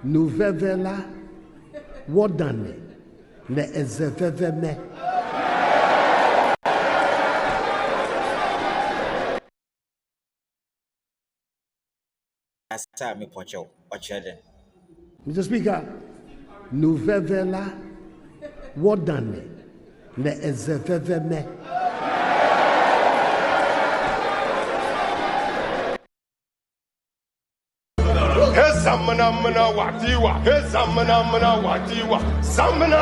Nuvevela Wodane Ne Ezeveveme. Mr. Speaker, Nuvevela Wodane Ne Ezeveveme. Samana watiwa, samana watiwa, samana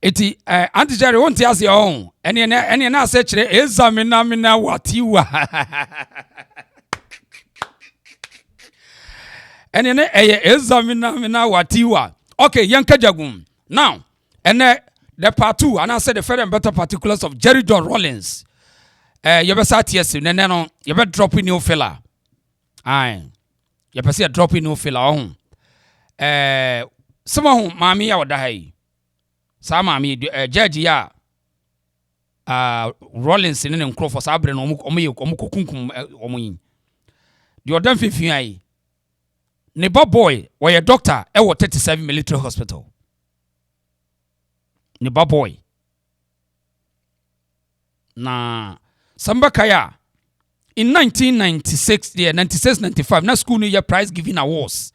Eti Auntie Jerry won't ask your own. Any na say chire examina watiwa. Any na examina watiwa. Okay, yanka jagum. Now, and the part 2, and I said the further and better particulars of Jerry John Rollins. You better sat yes, no, you better drop in new fella. Aye. You better see a drop in new fella on. Someone mammy I would die. Sama mi judge ya Rollins in and Crawford Sabre no omukunkum omuyin. The odam fifin ai. Ne boy were a doctor e 37 military hospital. Ne boy. Na samba kaya in 1996 96-95 na school new year prize giving awards.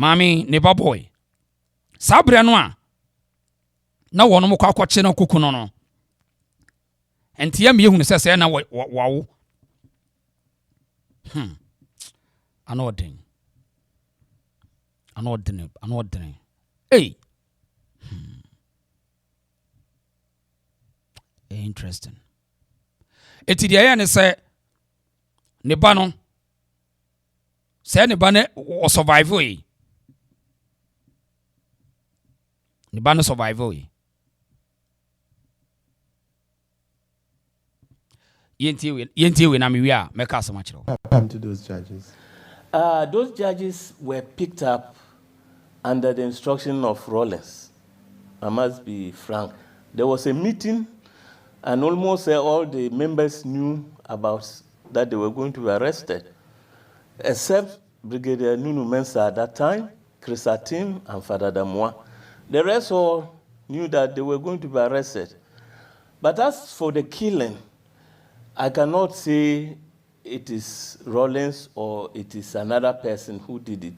Mami ne boy. Sabre no a na wono mo kwakwache na kuku no enti ya me hunu sese na wawo anodin hey interesting eti dia ya ne se ne ba no se ne ba ne o survive yi the banner survival. Yenti we na mi wia make us much. Come to those judges. Those judges were picked up under the instruction of Rollins. I must be frank. There was a meeting, and almost all the members knew about that they were going to be arrested, except Brigadier Nunu Mensah at that time, Chris Atim, and Father Damwa. The rest all knew that they were going to be arrested. But as for the killing, I cannot say it is Rollins or it is another person who did it,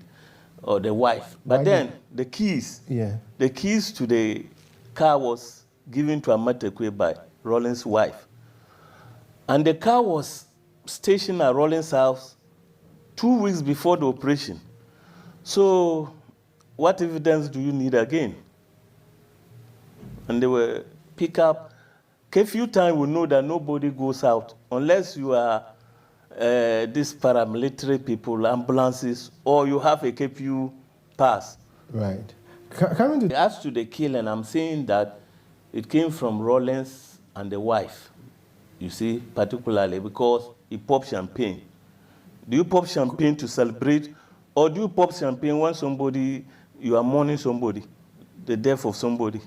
or the wife. But then the keys to the car was given to Amatekwe by Rollins' wife. And the car was stationed at Rollins' house 2 weeks before the operation. So what evidence do you need again? And they were pick up. Curfew time will know that nobody goes out unless you are these paramilitary people, ambulances, or you have a curfew pass. Right. As to the killing, I'm saying that it came from Rollins and the wife, you see, particularly because he popped champagne. Do you pop champagne to celebrate, or do you pop champagne when you are mourning somebody, the death of somebody?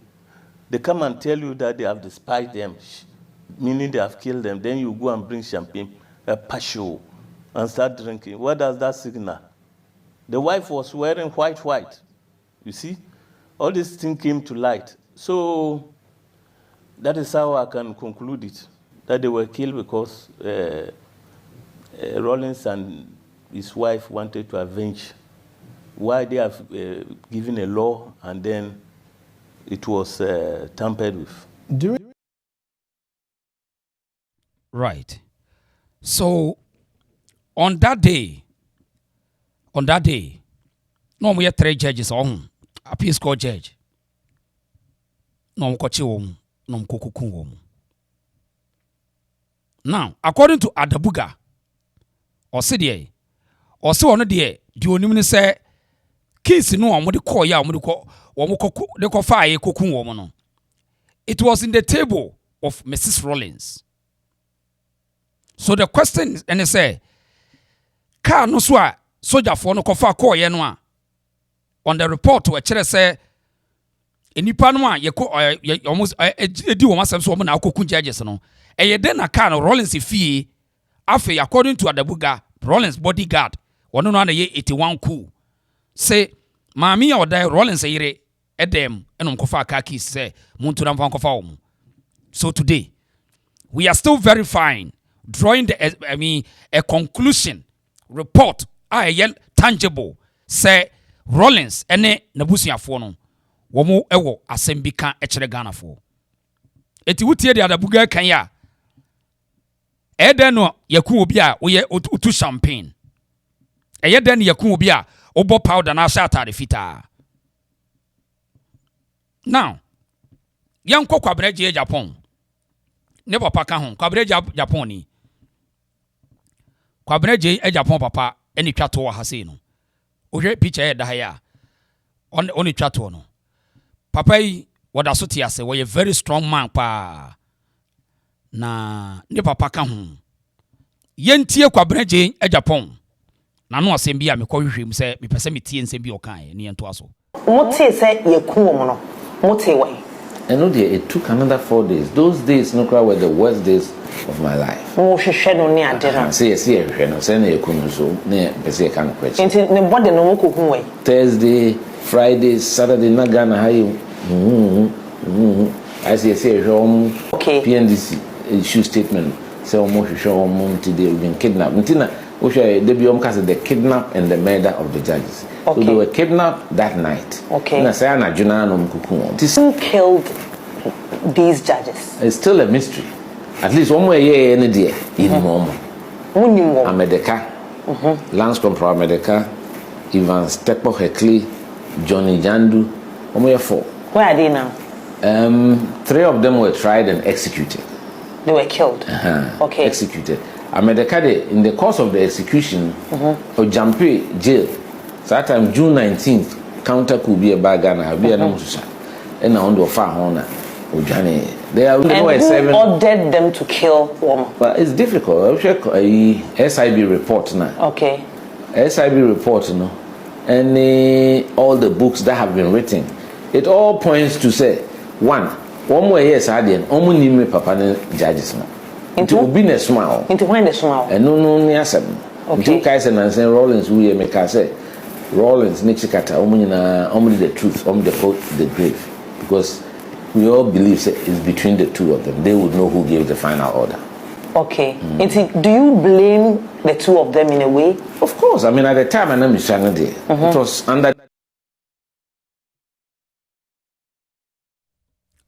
They come and tell you that they have despised them, meaning they have killed them. Then you go and bring champagne, a passion, and start drinking. What does that signal? The wife was wearing white. You see? All this thing came to light. So that is how I can conclude it, that they were killed because Rollins and his wife wanted to avenge why they have given a law and then it was tampered with. Right. So on that day, no we had 3 judges on a peace court judge. No kochi no kuku. Now, according to Adabuga, or Sidie, or so on a day, do you say case no one would call ya the fire cocoon woman. It was in the table of Mrs. Rollins. So the question is, and they say, car no swa soldier for no kofa call yenwa. on the report to a chere say enipa no a ye almost edi wo masem so wo na akoku judges no eye den na car no Rollins fie afi according to Adabuga Rollins bodyguard wono no na ye 81 cool say maami a odai Rollins yire edem enom kofa car keys say muntu na mfa kofa wo. So today we are still verifying, drawing a conclusion report tangible say Rollins ene nabusuafo no womo ewo asembika echere Ghana fo eti wutie de Adabuga kan ya eden no yaku obi a woye utu champagne eden yaku obi a obo powder na sha atade fita. Now yanko Kwabreje Japan ne papa ka ho Kwabreje Japan ni Kwabreje Japan papa eni twato wa hase no ohwe picture da ha ya oni twato no papa yi wada so ti ase we very strong man pa na ne papa ka ho yentie Kwabreje Japan na no asem bia me ko hwehwem se me pese me tie nsem bi okan ne yento aso motie se yeku wo no motie wai. And it took another 4 days. Those days, no cry, were the worst days of my life. Oh, she shed on near dinner. See, no, send a so near Pessia kind of question. The body no way. Thursday, Friday, Saturday, Nagana, I see home. Okay. PNDC issue statement. So almost show home today we've been kidnapped. Until which they be the kidnap and the murder of the judges. Okay. So they were kidnapped that night. Okay. Who killed these judges? It's still a mystery. At least one way any day in Momo. Amedeka, Lance Corporal Amedeka, Ivan Stepo Heckley, Johnny Jandu. Where are they now? 3 of them were tried and executed. They were killed. Okay. Executed. Amedeka, in the course of the execution, Ojampe jail. So that time June 19th, counter could be a bagana, be a nomusa, and now under far honor. They are and who ordered them to kill woman? But it's difficult. I'll check a SIB report now. Okay. SIB report, no, and all the books that have been written, it all points to say one more yes, I didn't. Only me papa judges now. Into being a smile. Into when the smile. And no near 7. Into Kaiser and Saint Rollins, we make us say Rollins, Nixikata, only the truth, only the grave, because we all believe it's between the two of them. They would know who gave the final order. Okay. Do you blame the two of them in a way? Of course. I mean, at the time, I know Mr. Anade. It was under.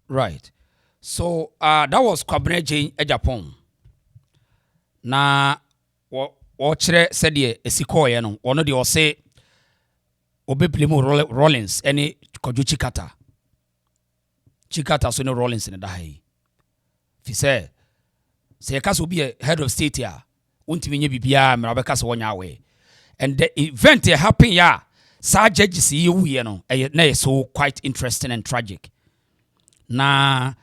Right. So that was Kwabreje Japan. Na chere said ye esikoye no ono de o say obeblemu Rollins any Koju Chikata so no Rollins in the day. Fi say ka so be a head of state here untimi nye bibia me rabeka so wonya we. And the event happen ya sa judges ye wuye no na so quite interesting and tragic. Na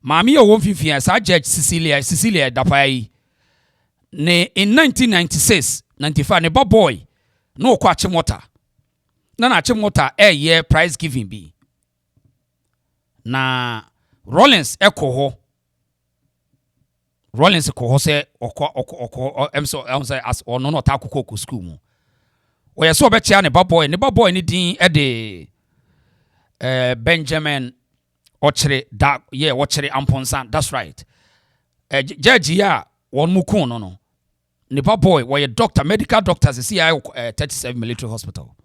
Mami o wonfifia sa judge Cecilia dapai ne in 1996 95 ne boy no kwa Acheampong na Acheampong year prize giving bi na Rollins ekoho se okọ emso as ono no ta akoko school mu o yeso obechia ne boy ni din e de Benjamin Ochere da Ochere Amponsan. That's right. Judge ya won muku no nipa boy were doctor, medical doctors CI 37 military hospital.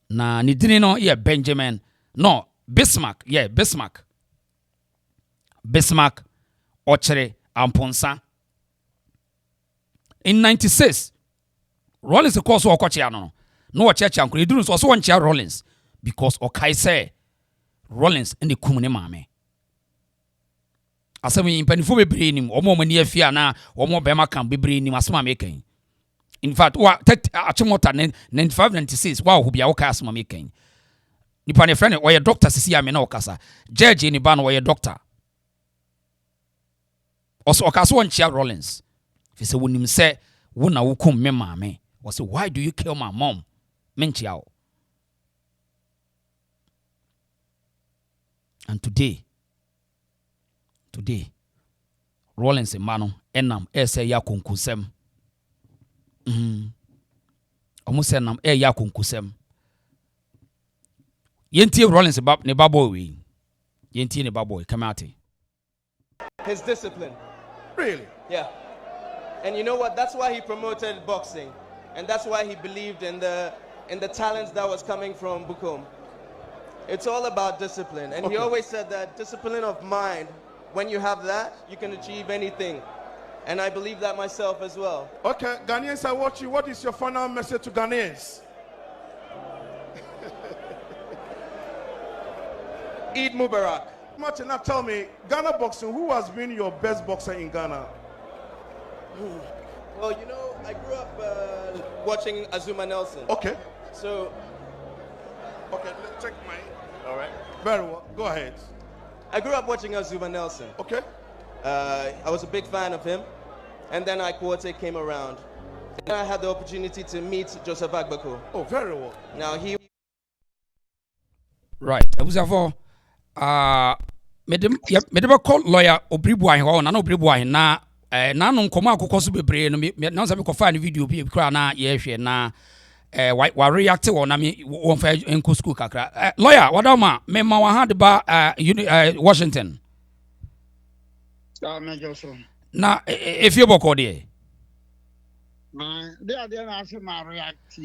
Na ni dini no Benjamin no Bismarck Ochere Amponsan. In 96 Rollins of course okochia no church ankuru idunu so won chia Rollins because okai say Rollins and the kumune mame. Asami impanifo bebre nim omo mani afia na omo bema kan bebre nim asama meken. In fact, Acheampong 95-96 wa hobia wo kai asama meken. Nipa ne friend wo ye doctor sisi ame na okasa. Judge ni ba no wo ye doctor. Also okasa won chia Rollins. Fi se wonim se wo na wo kum me mame. Wo say why do you kill my mom? Menchia wo. And today, Rollins and Mano, enam, say ya kunkusem. Almost enam, ya kunkusem. Yenti Rollins about ne baboy. Yenti ne baboy, come out. His discipline. Really? Yeah. And you know what? That's why he promoted boxing. And that's why he believed in the talents that was coming from Bukom. It's all about discipline. And he always said that discipline of mind, when you have that, you can achieve anything. And I believe that myself as well. Okay, Ghanaians are watching. What is your final message to Ghanaians? Eid Mubarak. Martin, now tell me, Ghana boxing, who has been your best boxer in Ghana? Well, you know, I grew up watching Azuma Nelson. Okay. So, okay, let's check mine. All right. Very well. Go ahead. I grew up watching Azuma Nelson. Okay. I was a big fan of him. And then Ikwate came around. And I had the opportunity to meet Joseph Agbako. Oh, very well. Now he... Right. I was for medeba call lawyer Obiri Boahen ho na Obiri Boahen na na no nkoma akokọ so bebre no na so me ko fa video bi kra na ye hwe na wa react wo na me won fa enko school kakra lawyer wadama me ma wa had ba Washington na if you boko de na ase ma react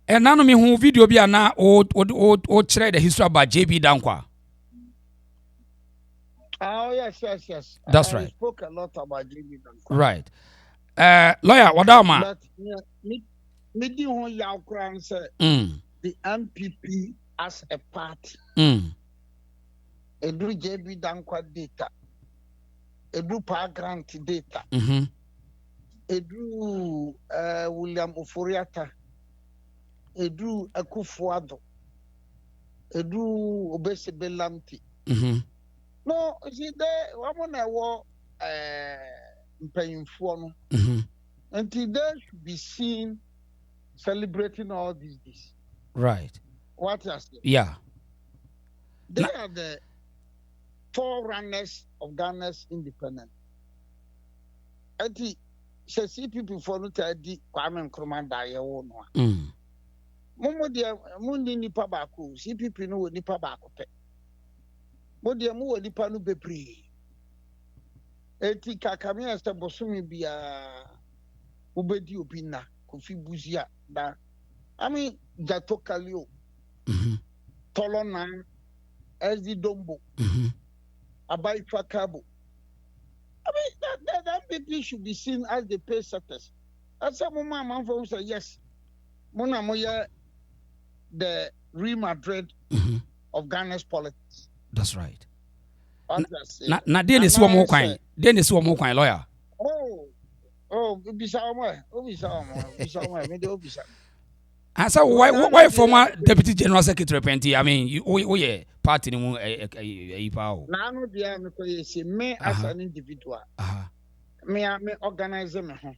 na no me hu video bi na o kire the history about JB Danquah. Oh, yes. That's right. I spoke a lot about JB Danquah. Right. Lawyer, wadama. But me say the MPP as a party. Edu JB Danquah data. Edu power grant data. Edu William Oforiata. Edu Akufo-Addo. Edu Obese Belamti. No, see, they woman I war paying for no. Until they should be seen celebrating all this. Right. What you say? Yeah. They are the forerunners of Ghana's independence. And the see people for no tadi Kwame Nkrumah die one. Momo dia mundi nipa baako, see people no nipa baako pe. Modia mu nipa no bebre eti kakame esta bosumi bia ubedi opina kofi buzia da jato kalio tolona ezdi dombo abai fakabo that people should be seen as the pay setters. As a man for say yes mona moya the Real Madrid of Ghana's politics. That's right. Na dey nesi wo mo kwan. Dey nesi wo mo kwan lawyer. Oh, bisa mo, me dey obisa. Asa why former deputy general secretary penti? I mean, you yeah party ni mu pa o. Na no dia me ko yesi me as an individual. Me organize me ho.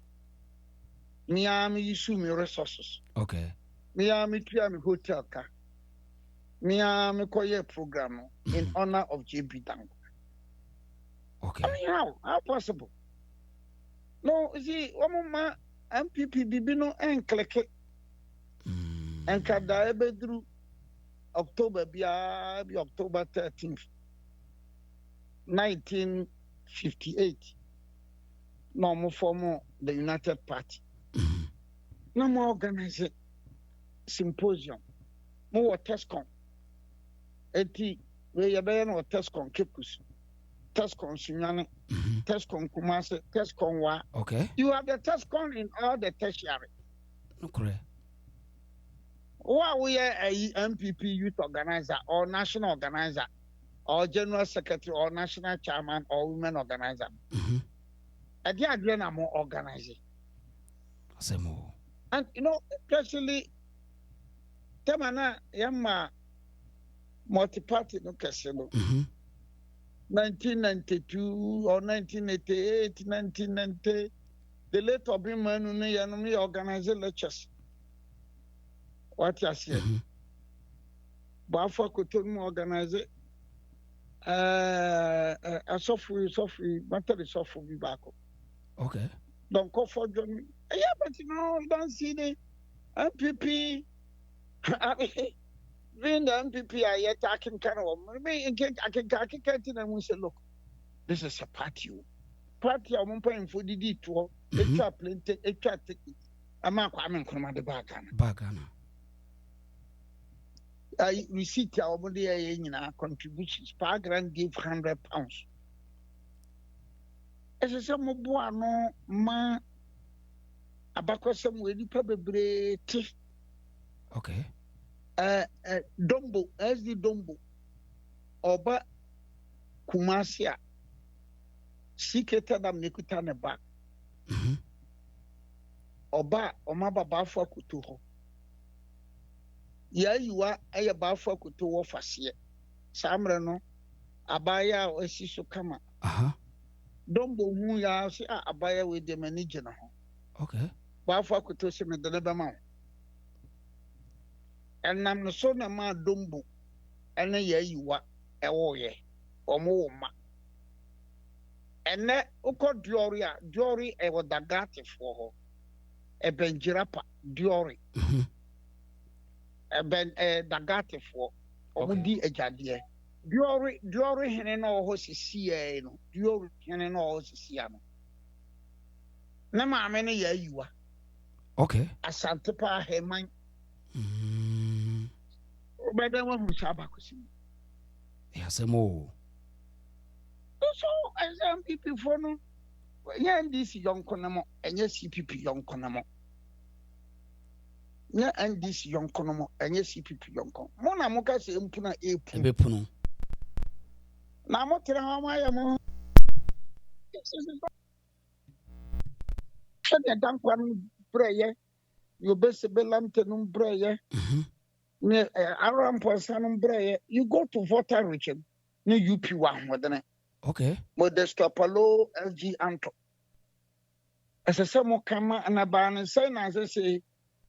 Me use me resources. Okay. Me tria me hotel ka. Me koye program in honor of JB Danquah. Okay. I mean, how possible? No, see, one MPP bibino and click it. And kada ebedru October be October 13th, 1958. No more form the United Party. No more organize symposium. More TESCON. Eti we yabe no TESCON Kepus. TESCON Sunyane. TESCON Kumase. TESCON Wa. Okay. You have the TESCON in all the tertiary. Okay. Why we are a MPP youth organizer or national organizer or general secretary or national chairman or women organizer? Again, I'm more organizing. And you know, especially Temana Yama multi-party no casino. 1992 or 1988, 1990, the late Obiri Boahen organized lectures. What you say? But for Kutu organize it. Software, matter the software be back. Okay. Don't call for John. Yeah, but you don't see the MPP. I mean, being the MPP, I yet I can kind of, I can and say, look, this is a party. Party, I'm paying for the detour. It's a plenty, it's a ticket. I'm not Kwame Nkrumah the Bagana. I receipt our body in contributions. Pargrand gave £100. As a sum of no ma abako some way probably Okay. Dombo, as the Dombo, Oba Kumasia, Siketa dam Nikutane back. Oba, Omaba Bafwa Kutuho. Ya you are a Bafwa Kutuho Fasia. Samrano, Abaya or Sisu Kama. Dombo Muya, Abaya with the manager. Okay. Bafwa Kutusi me the Lebama. And I'm the son of my Dombo. And then you are a warrior or more. And that Uko Diori, I was the gatti for her. A Benjirapa, Diori. A Ben Dagati for Omudi a Jadia. Diori Heneno Hosisiano, Diori Heneno Hosisiano. Nama many year you are. Okay. A Santepa Heman. But then one who Sabacusi. Yes, a more. So, as some people for no, NDC young Conamo, and yes, CPP young Conamo. Yeah, NDC young Conamo, and yes, CPP young Con. Mona Moka say Impuna Epuno. Namotera Hamayamo. Shut the Danquah prayer. You best be Lantanum prayer. Near Aram Posanum prayer. You go to voter region. Near UP1, wasn't it? Okay. Modesto Palo, LG Anto. As a summer kama and a ban saying, as I say,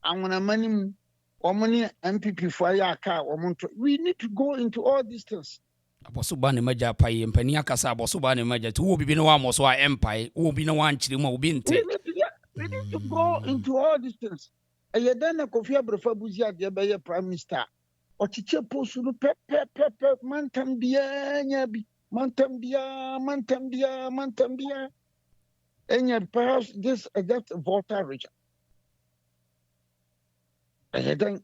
I'm going to money or money MPP for your car or Monto. We need to go into all these things. Abosubani Maja Pai and Peniakasa, Bosubani Maja, two will be no one was our empire, who will be no one chilimo will be we need to go into all these things. And you then a coffee Bufabuzia, the Prime Minister. Or teacher post pep, Mantambia, Mantambia. And yet perhaps this that voter region. And then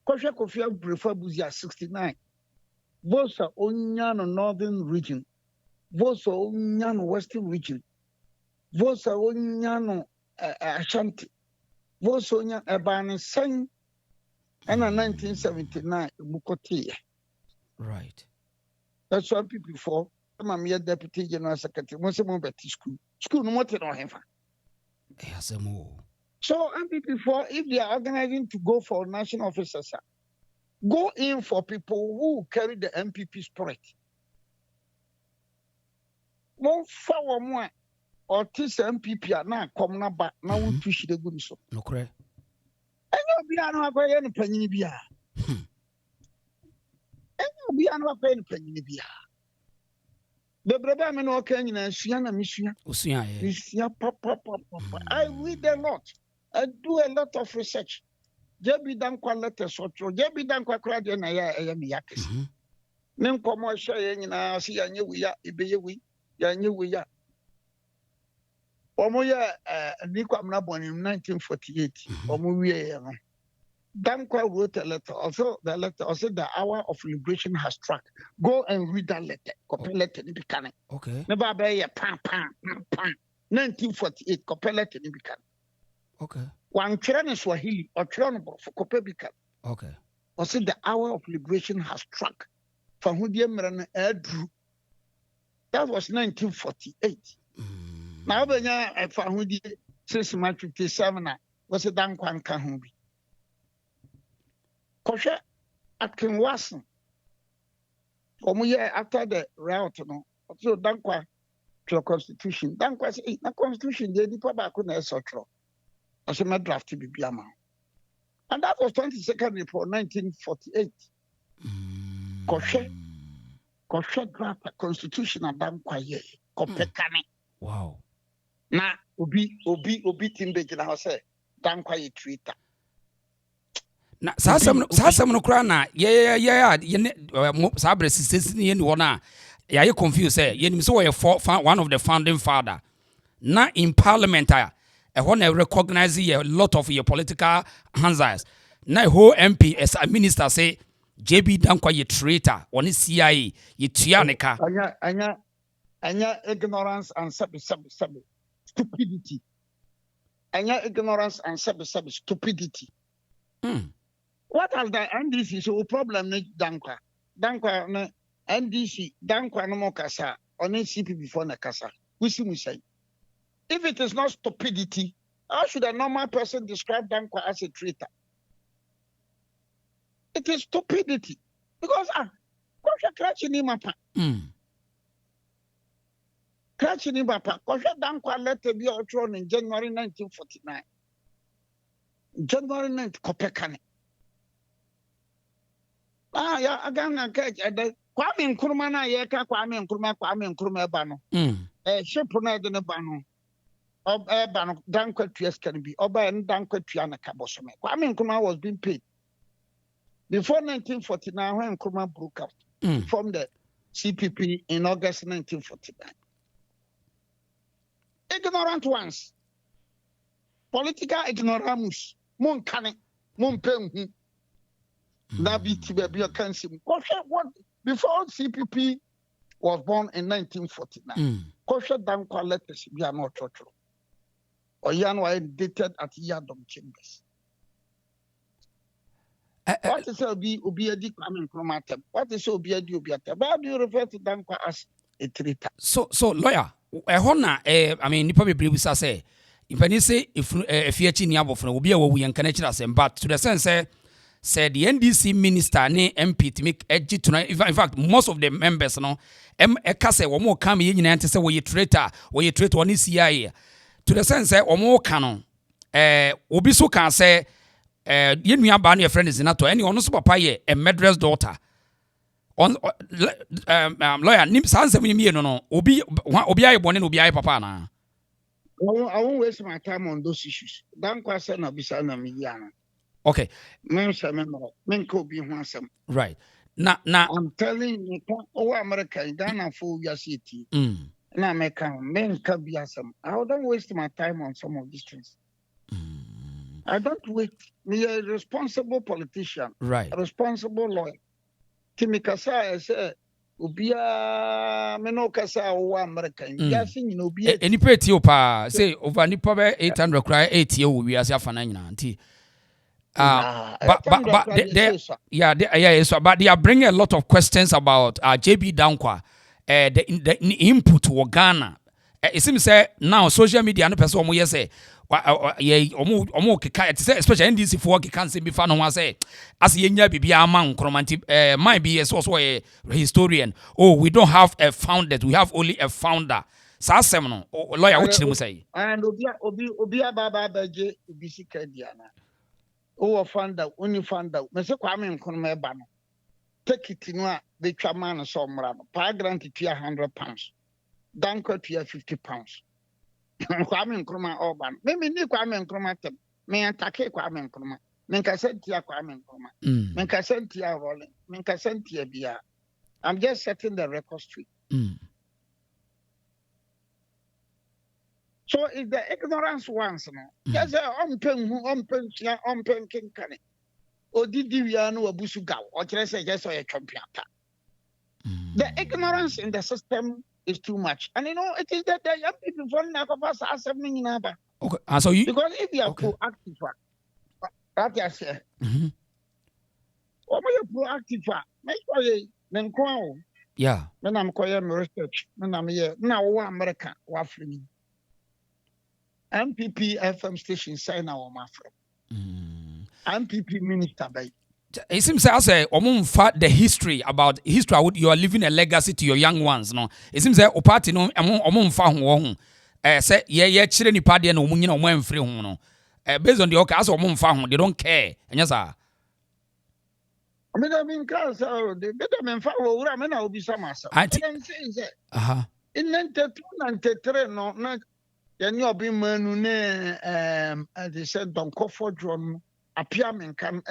Kosha Kofia Bufabuzia 69. Vosa Onyano Northern region. Vosa Onyano Western region. Vosa Onyano Ashanti. Vosa Onyano Ebani Sang. And in 1979, Bukoti. Right. That's what people before. I'm a deputy general secretary. Once a month at school. School, no more than him. Yes, a more. So, before, if they are organizing to go for national officers, go in for people who carry the MPP spirit. More for more or this MPP are now come now back now we push the good so. No correct. And you'll be an Aquarian penny beer. And you'll be an Aquarian penny beer. The brother men are Kenyan and Siana Mission. Papa. I read a lot. I do a lot of research. Jebi Danquah letters or Jebi Danquah crowd and I am Yakis. Name commercial and I see a new we are, Ibewi, Yanu we are. Omoya Nikwamna born in 1948. Omoya Danquah wrote a letter. Also, the letter also the hour of liberation has struck. Go and read that letter. Copy letter in the canon. Okay. Never be a pam. 1948. Copy letter in the canon. Okay. One Chiran Swahili or Chiran for copy bican. Okay. Also, the hour of liberation has struck. From who dear Maran Drew. That was 1948. Now, when I found who 6 March 57 was a Danquah Kahumbi. Kosha Atkin Wasson. After the route, so Danquah to a constitution. Danquah said, a constitution, they did back on a sotro. As a matter draft to be Biama. And that was 22nd April 1948. Kosha Koshe draft constitution of Danquah ye. Kopekane. Wow. Na obi timbe jina hose Danquah ye treater. Na sasem no kra na sabre sisters ni ni wona ya ye confused say ye nim so one of the founding father na in parliament a na recognize a lot of your political hands na whole MP as a minister say JB Danquah ye traitor on CIA ye tuaneka anya ignorance and stupidity. Anya ignorance and stupidity. What has the NDC so problem with Danquah? Danquah no NDC Danquah no more kasa on CP before na kasa. We say if it is not stupidity, how should a normal person describe Danquah as a traitor? It is stupidity because kosha krachini mapa. Krachini mapa kosha Danquah letter be outthrown in January 1949. January 9th Kopekane. Yeah, again, Kwame Nkrumah na yeka Kwame Nkrumah bano. Shepuna de bano. Bano Danquah Tuas can be. Oba and Danquah Tuana Kabosome. Kwame Nkrumah was being paid. Before 1949, when Nkrumah broke out, from the CPP in August 1949. Ignorant ones. Political ignoramus. Mon kane. Mon pen. Before CPP was born in 1949, Kosha Danquah letters be not true. Or Yanwa dated at Yadom Chambers. What is Obiadi Kwame Nkrumah? What is Obiadi Obiata? Why do you refer to Danquah as a traitor? So lawyer, I mean, you probably believe say if I say if you actually have often will be a we can connect us, but to the sense said the NDC minister ne MP to make edgy tonight. In fact, most of the members no ekase womo come ye nyina ante say we traitor on CIA. To the sense say womo canon obi so can say ye nua ba na friend Zenator any ono so papa ye a murderous daughter. On lawyer nim sanse me no obi aye bone no obi aye papa na. I won't waste my time on those issues. Danquah said no bisa na mediana. Okay. Right. Now I'm telling you, America, Ghana for your city. Now America, men can be some. I don't waste my time on some of these things. I don't wait. Me a responsible politician, right? A responsible lawyer. Timikasa say, Ubia Menokasa or America. Yes, you know, be any pretty opa say over nipa 800 cry 80 we as ya fanana auntie. But they are bringing a lot of questions about JB Danquah, the input to Ghana. It seems say now social media and person omo say especially NDC for can say before no say as yenya bibia man Nkrumah might be also a historian. Oh, we don't have a founder, we have only a founder. Sa asem no lawyer which him say and obi baba baje ubisika diana. Oh, founder, only founder. Mr. Kwame Nkrumah bano. Take it in what the chairman of some run. Pa grant it £100. Danquah to £50. Kwame Nkrumah Orban. Maybe ni Kwame Nkrumah tem. Me antake Kwame Nkrumah. Menka sentia Kwame Nkrumah. Menka sentia Rollins. Menka sentia Bia. I'm just setting the record straight. So if the ignorance ones no, just pen kinkane. O didi wiano abusu gaw. O say just a champion. The ignorance in the system is too much. And you know, it is that the young people from Nakofas are something in Abba. Okay. And so you because if you are proactive, that is say. What you proactive, make sure you then call. Yeah. When I'm calling research, when I'm here now America, Wafrimi. MPP FM station sign our mafra. MPP minister by. It seems I say the history about history you are leaving a legacy to your young ones no. It seems that party no fa ho say ye chire ni pade na omunyi na omo amfre ho no. Based on the okay as fa ho they don't care. Enya sa. mean, class, the better men follow Ramen, I'll be some myself. I'm saying that. In 92, 93, no, not. Then you'll be man, as they said, Danquah for drum, Acheampong can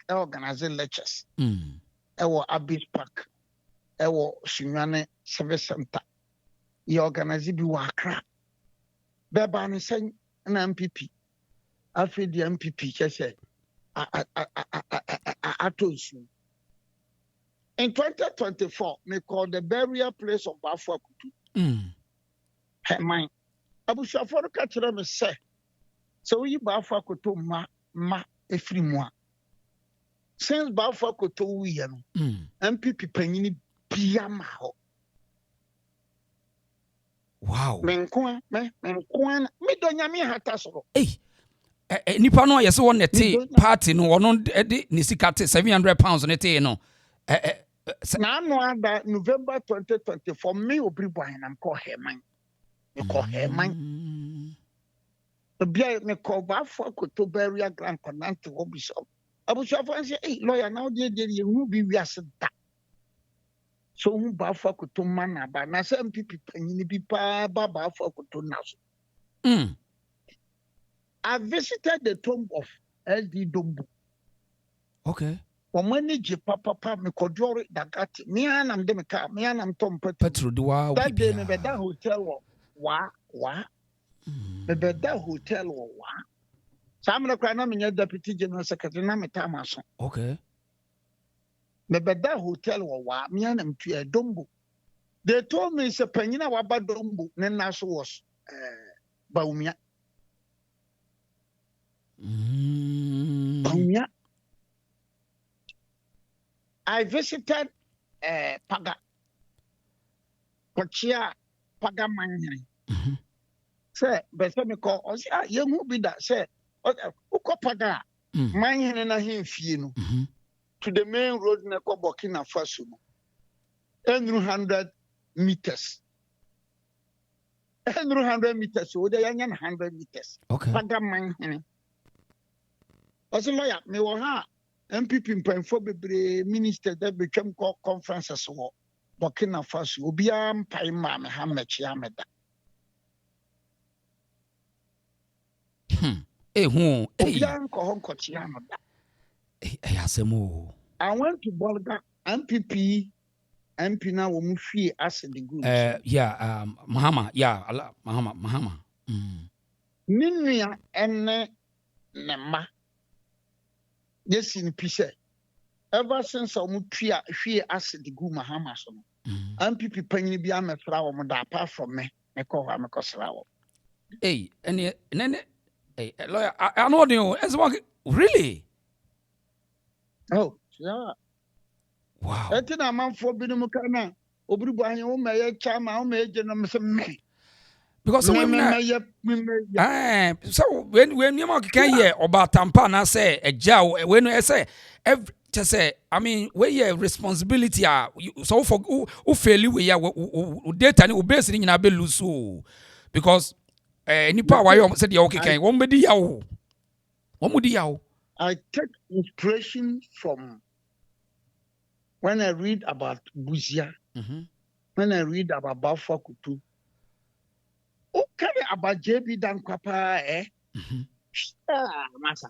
organize lectures. Ewo Abyss Park, Ewo Shinyane Service Center. He organized bi wakra. Beba ne sen na MPP. Afi di MPP kese atosu. In 2024, me call the burial place of Bafwa Kutu. Hey man. Abushafo ka kire me say. So we Bafwa Kutu ma efiri mu a. Since Bafwa Kutu we no. MPP panyini biama ho. Wow. Me donya me hata so. Nipa no yesi won nete party no ono de ne sika te £700 nete no. Na no ada November 2024 me Obiri Boahen am call Herman. Me call Herman. Bia me call Bafwa Kutu burial grand commandant to Bishop. Abushafo say, "Hey, lawyer now dey hu bi wiase da." So who Bafwa Kutu man ba na say MPP panyini bi pa Bafwa Kutu na so. I visited the tomb of LD Dombu. Okay. Omaniji papa me kodori dagati. Me anam de me ka, me anam tom Petro duwa. That day me beda hotel wa. Me beda hotel wa. Samna kwa na me deputy general secretary na me tamaso. Okay. Me beda hotel wa me anam tu Dombu. They told me se panyina wa ba Dombu ne naso was Baumia. I visited Paga. Kochia Paga Manyani. Say, Besame call us, you who be that, say, Uko Paga, Manyani na him fino to the main road Neko Burkina Faso. 100 meters. 100 meters, so they are 100 meters. Okay. Paga Manyani. Also, lawyer, me wa ha MPP mpanfo bebre minister that became conferences wo Burkina Faso obia mpai ma me ha mechi ameda. Obia nko honkochi ameda. Asemo. I went to Bolga MPP na wo mu hwie acid group. Mahama, Mahama. Ninnua enne nema. Yes, in peace. Ever since I moved here, she asked the good Mahama. MPP penny be a flower, apart from me, I call her Mekosraw. Hey, and then, hey, lawyer, I know you as well. Really? Oh, yeah. Wow. I think I'm out for Binumukana. Obiri Boahen, may chama, may general me. Because so when you can hear about Tampana say a jaw when I say just say I mean where your responsibility are so for who fail you we data ni obesi ni na be lose because any power you said you okay one be yawo one mudi yawo. I take inspiration from when I read about Buzia, when I read about Bafwa Kutu. Okay, about JB Danquah, Massa.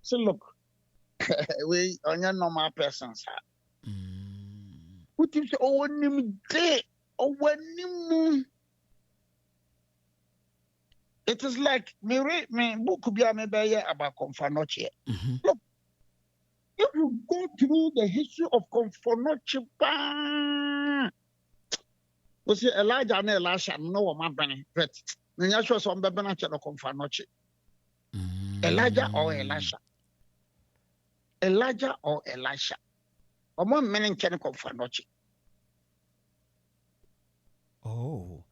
So look, we are not normal persons. Who thinks day? It is like me read me book be about Confanoche. Look, if you go through the history of Confanoche, we see Elijah and Elisha no man burning. But when you show some baby na chelo Confanoche. Elijah or Elisha. Elijah or Elisha. Omo men chen Confanoche. Oh.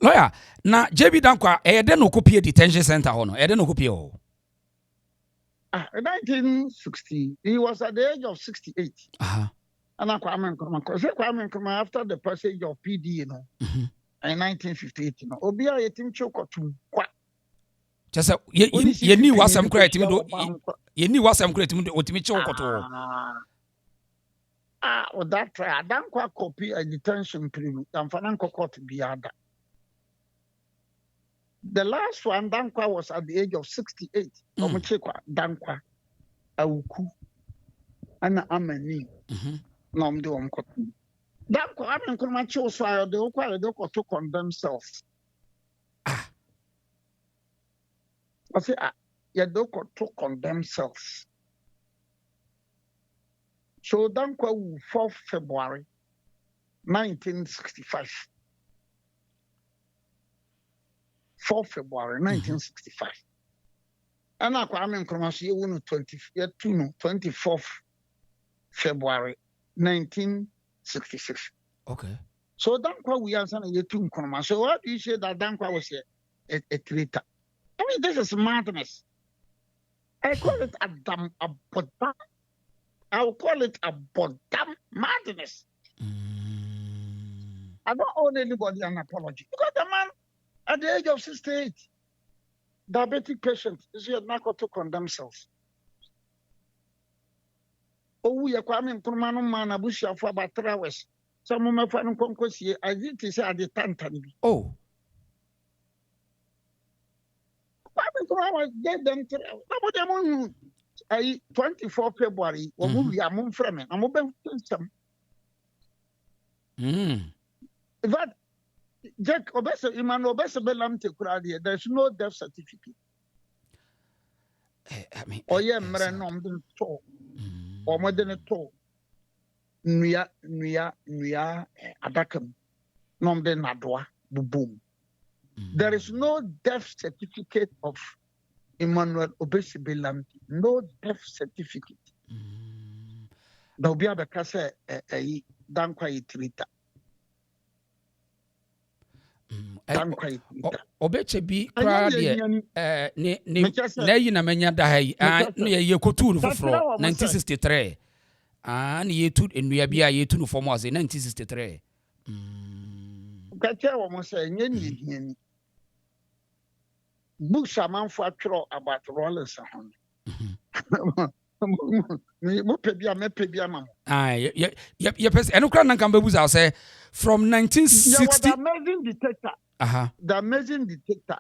Lawyer, na JB Danquah den okupie detention center ho no. Den okupie ho. In 1960, he was at the age of 68. And Kwame Nkrumah, after the passage of PD, you know, in 1958, you know, Obia yetim chokotu kwa. Just ye ni wasam create me do ye ni wasam create me do otimi chokoto. With that trial, Danquah copy a detention period, and Fananko court be other. The last one, Danquah was at the age of 68. Omuchekwa, Danquah, Awuku, and Amani. Nom de Omkotu. Danquah, Kwame Nkrumah chose fire, they to condemn self. I say, you don't to condemn self. So Danquah 4th February 1965. 4th February 1965. And I Kwame Nkrumah see you 24th February 1966. Okay. So Danquah we answer you to Nkrumah. So what do you say that Danquah was a traitor? I mean, this is madness. I call it a bodam. I will call it a bodam madness. I don't owe anybody an apology. Because the man at the age of 68, diabetic patient, is here not to condemn themselves. Oh, we are Kwame Nkrumah no man abusia for about 3 hours. Some of my friends concourse I did say at the Tantani. Oh. Kwame Nkrumah gave them 3 hours. 24 February, or movie a moon from it. I'm open some. But Jack Obesa, Imano Obesa Belam to Cradia, there's no death certificate. I mean, or yeah, Maranom didn't talk, or more than a talk. Nia, Adakam, Nom de Nadwa, boom. There is no death certificate of Emmanuel Obesi Belam, no death certificate. There'll be a case a Danquah traitor. Obeche bi kra de na yi na manya da hai na ye kotu no foforo 1963 na ye tu enua bi a ye tu no form as 1963 kacha wo mo say nye ni hiani books amanfo atwero about Rollins hon mo pebia me pebia mam ye pes eno kra nan kan babu za say from 1960 the amazing detector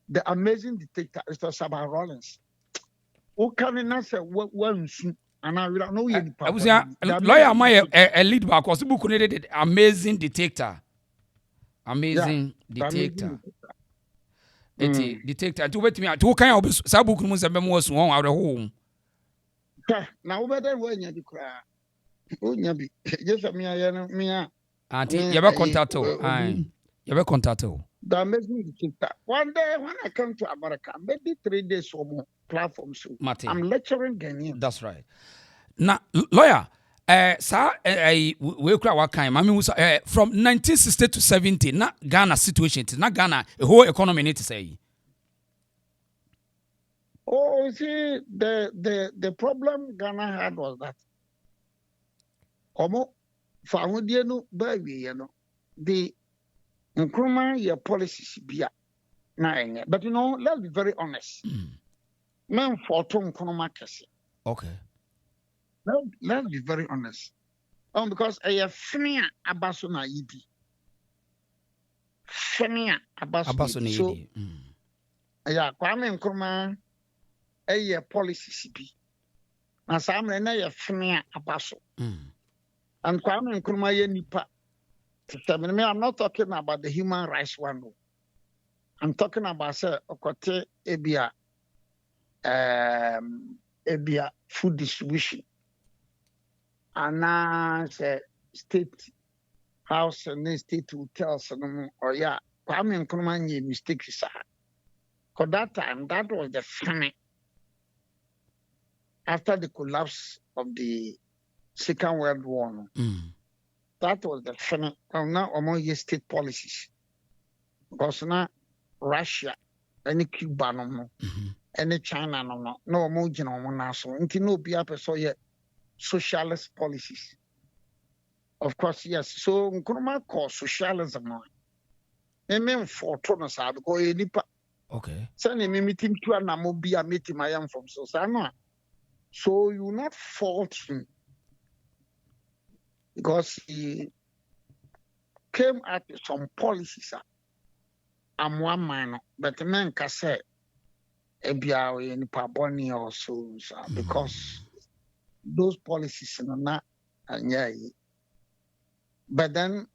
the amazing detector is about Rollins who can not say one and I will know you lawyer my a lead back was book the amazing detector detector to wait me to kan obi sa book no sembe mo so won awre ho na wo better wo nya bi kra o nya bi just me ya me auntie you be contact the amazing detector. One day when I come to America, maybe 3 days or more platforms. I'm lecturing Ghanian. That's right. Now, lawyer, we cry what kind? I mean, from 1960 to 70, not Ghana situation, not Ghana, the whole economy need to say. Oh, see, the problem Ghana had was that Omo Famudiano baby, you know, the Nkrumah your policies be but you know, let's be very honest. Men for Nkrumah kesi. Okay. Let's be very honest. Because I have Fenia Abasuna Idi. Fenia Abasuna Idi. So, yeah, Kwame Nkrumah a policy CP. Na samre na ya Fenia Abaso. And Kwame Nkrumah ye nipa. I'm not talking about the human rights one. I'm talking about okote ebia food distribution. And state house and state hotels or yeah, Kwame Nkrumah made mistakes. For that time, that was the famine. After the collapse of the Second World War. That was the famine. Now among your state policies. Because now Russia, any Cuba no, any China no more general so until no be up so yet socialist policies. Of course, yes. So Nkrumah call socialism no. I mean for Thomas because nipa. Okay. Send me meeting to an amobia meeting I am from so no. So you not fault him. because he came at some policies. I'm one man, but the man can say, Ebia in Paboni or so, because those policies are not, but then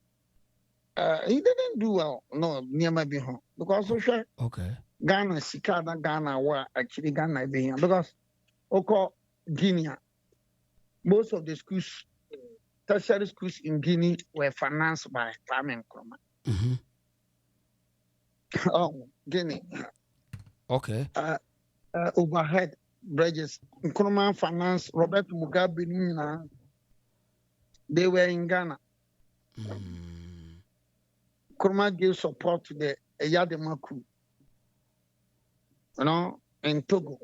he didn't do well, no, near my home, because Ghana, Sikada, Ghana, were actually Ghana being because Ghanian, most of the schools, tertiary schools in Guinea were financed by Kwame Nkrumah. Oh, Guinea. Okay. Overhead bridges. Nkrumah financed Robert Mugabe. They were in Ghana. Nkrumah gave support to the Eyadema coup. In Togo,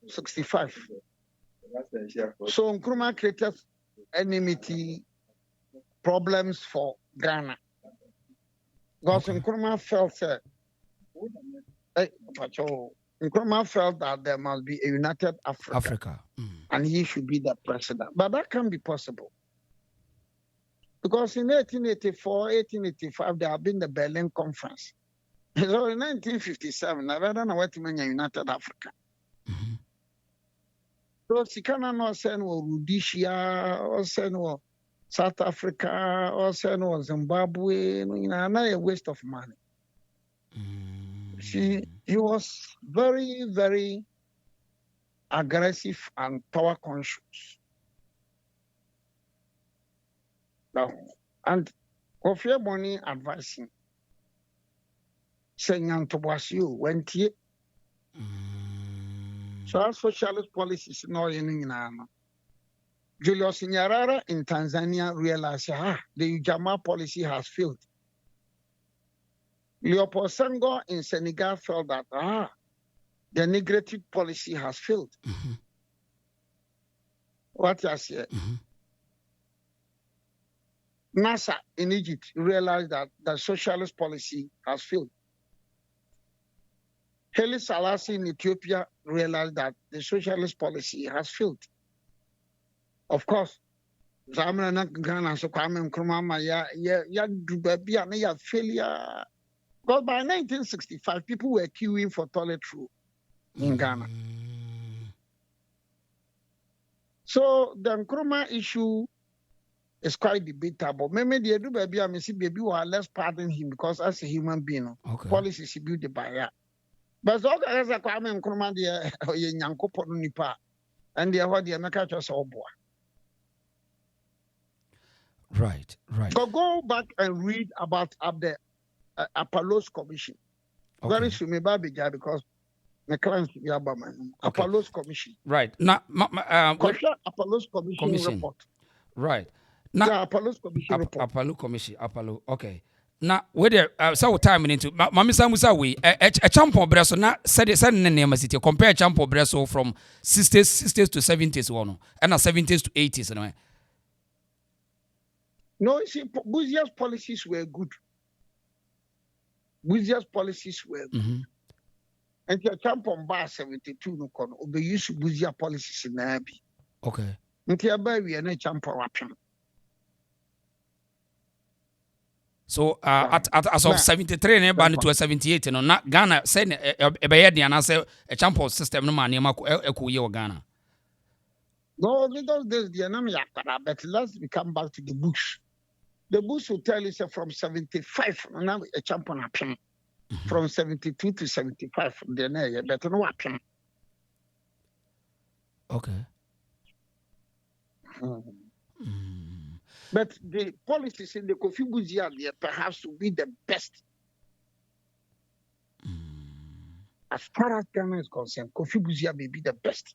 65. So Nkrumah created enmity problems for Ghana. Because Nkrumah felt that there must be a united Africa. And he should be the president. But that can't be possible. Because in 1884, 1885, there had been the Berlin Conference. So in 1957, I don't know what to mean United Africa. So Sikana no send Rhodesia, or send South Africa, or send Zimbabwe, a waste of money. He was very, very aggressive and power conscious. Now, and Kofi Money advising, saying to was you went here. So our socialist policies no in Julius Nyerere in Tanzania realized the Ujamaa policy has failed. Leopold Senghor in Senegal felt that the negative policy has failed. What I say? NASA in Egypt realized that the socialist policy has failed. Haile Selassie in Ethiopia realized that the socialist policy has failed. Of course, Ghana so Kwame Nkrumah ya failure. Because by 1965, people were queuing for toilet roll in Ghana. So the Nkrumah issue is quite debatable. Maybe the do baby, I see baby, let's pardon him because as a human being, policies he built the barrier. But so as a Kwame Nkrumah, the Yankopo nipa, and the what the America just all boy. Right. So go back and read about the Apollo's Commission. Very soon, maybe because the clients be about Apollo's Commission. Right. Now, Apollo's Commission report. Right. Now, Apollo's Commission report. Apollo Commission. Apollo. Okay. Now, whether so time into Mami Samusa we a champion bresso na said name city compare champion bresso from 60s to 70s one and 70s to 80s No, you see, Buzia's policies were good. Buzia's policies were good. And your champion bar 72 no con obey use Buzia policies in Nabi. Okay. Until we are not champion option. So as of 73 ne ban to 78 no na Ghana say e be ye dia na say a champion system no man e ko ye Ghana. No, because there's the enemy but let's come back to the bush. The bush will tell you from 75 now a champion option. From 72 to 75 then better no option. Okay. But the policies in the Kofi Buzia perhaps will be the best. As far as Ghana is concerned, Kofi Buzia may be the best.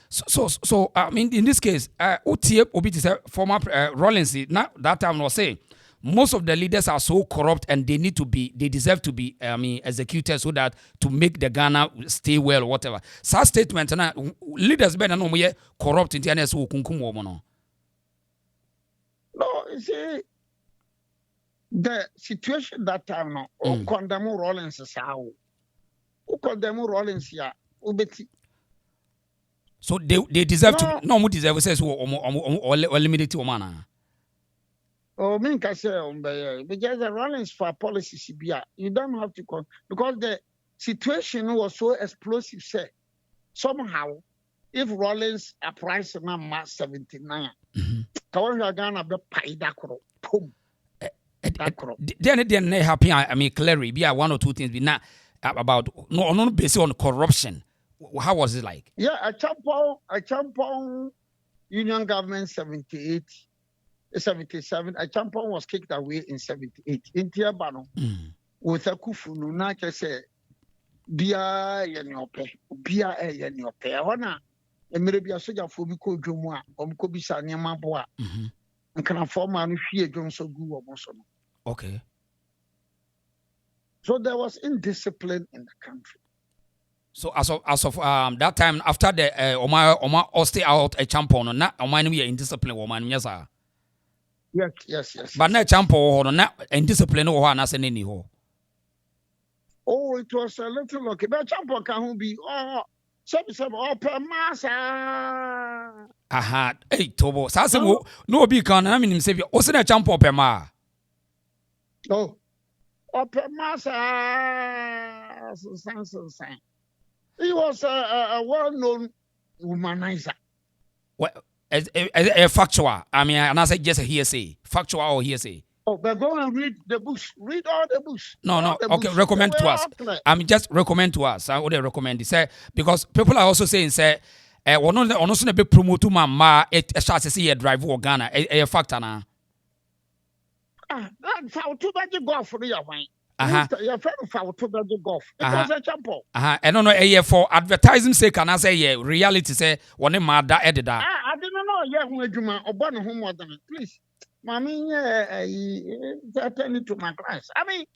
So I mean, in this case, OTA Obi to say former Rollins, now that time was saying most of the leaders are so corrupt and they deserve to be executed so that to make the Ghana stay well or whatever. Such statement na leaders better no more corrupt in the so kunkum woman. No, you see, the situation that time no condemn Rollins is how. Who condemn Rollins here? Ubeti. So they deserve to no more deserve says or eliminate woman. Oh, me can say because the Rollins for policies you don't have to because the situation was so explosive. Say somehow, if Rollins a price number 79, Kawan Ghana be pay that crop. Then happy. I mean, clearly, be one or two things. Be not about no based on corruption. How was it like? Yeah, Acheampong Union government 78, 77. Acheampong was kicked away in 78. In Tiabano, with a kufu no na say bia yenyope, bia yenyope. Ona emere bia soja fo bi ko dwomu a, omko bisa niam bo a. Nkana forma no hwie dwon so gu wo so no. Okay. So there was indiscipline in the country. So as of that time after the Oma stay out a champion na Oma no indiscipline woman yes sir. Yes. But na champion no na indiscipline wo ho na se ni ho. Oh, it was a little lucky. But champion can be some per massa. Aha, hey Tobo. Sa se no obi kan na minim se bi o se na champion per ma. Oh. Per massa. He was a well-known womanizer. Well, a factual. I mean, and I said just a hearsay. Factual or hearsay. Oh, but go and read the books. Read all the books. No. Okay, recommend to us. Just recommend to us. I would recommend it. Because people are also saying, say, we're not going to be promoted ma it a shot to see a drive or Ghana. A factor now. That's how too bad you go for your wine. Your friend found to the golf. It was a champo. I don't know a year for advertising sake, and I say, yeah, reality say, one in my editor. I didn't know, yeah, who you or born home more than please. Mammy, attending to my class. I mean,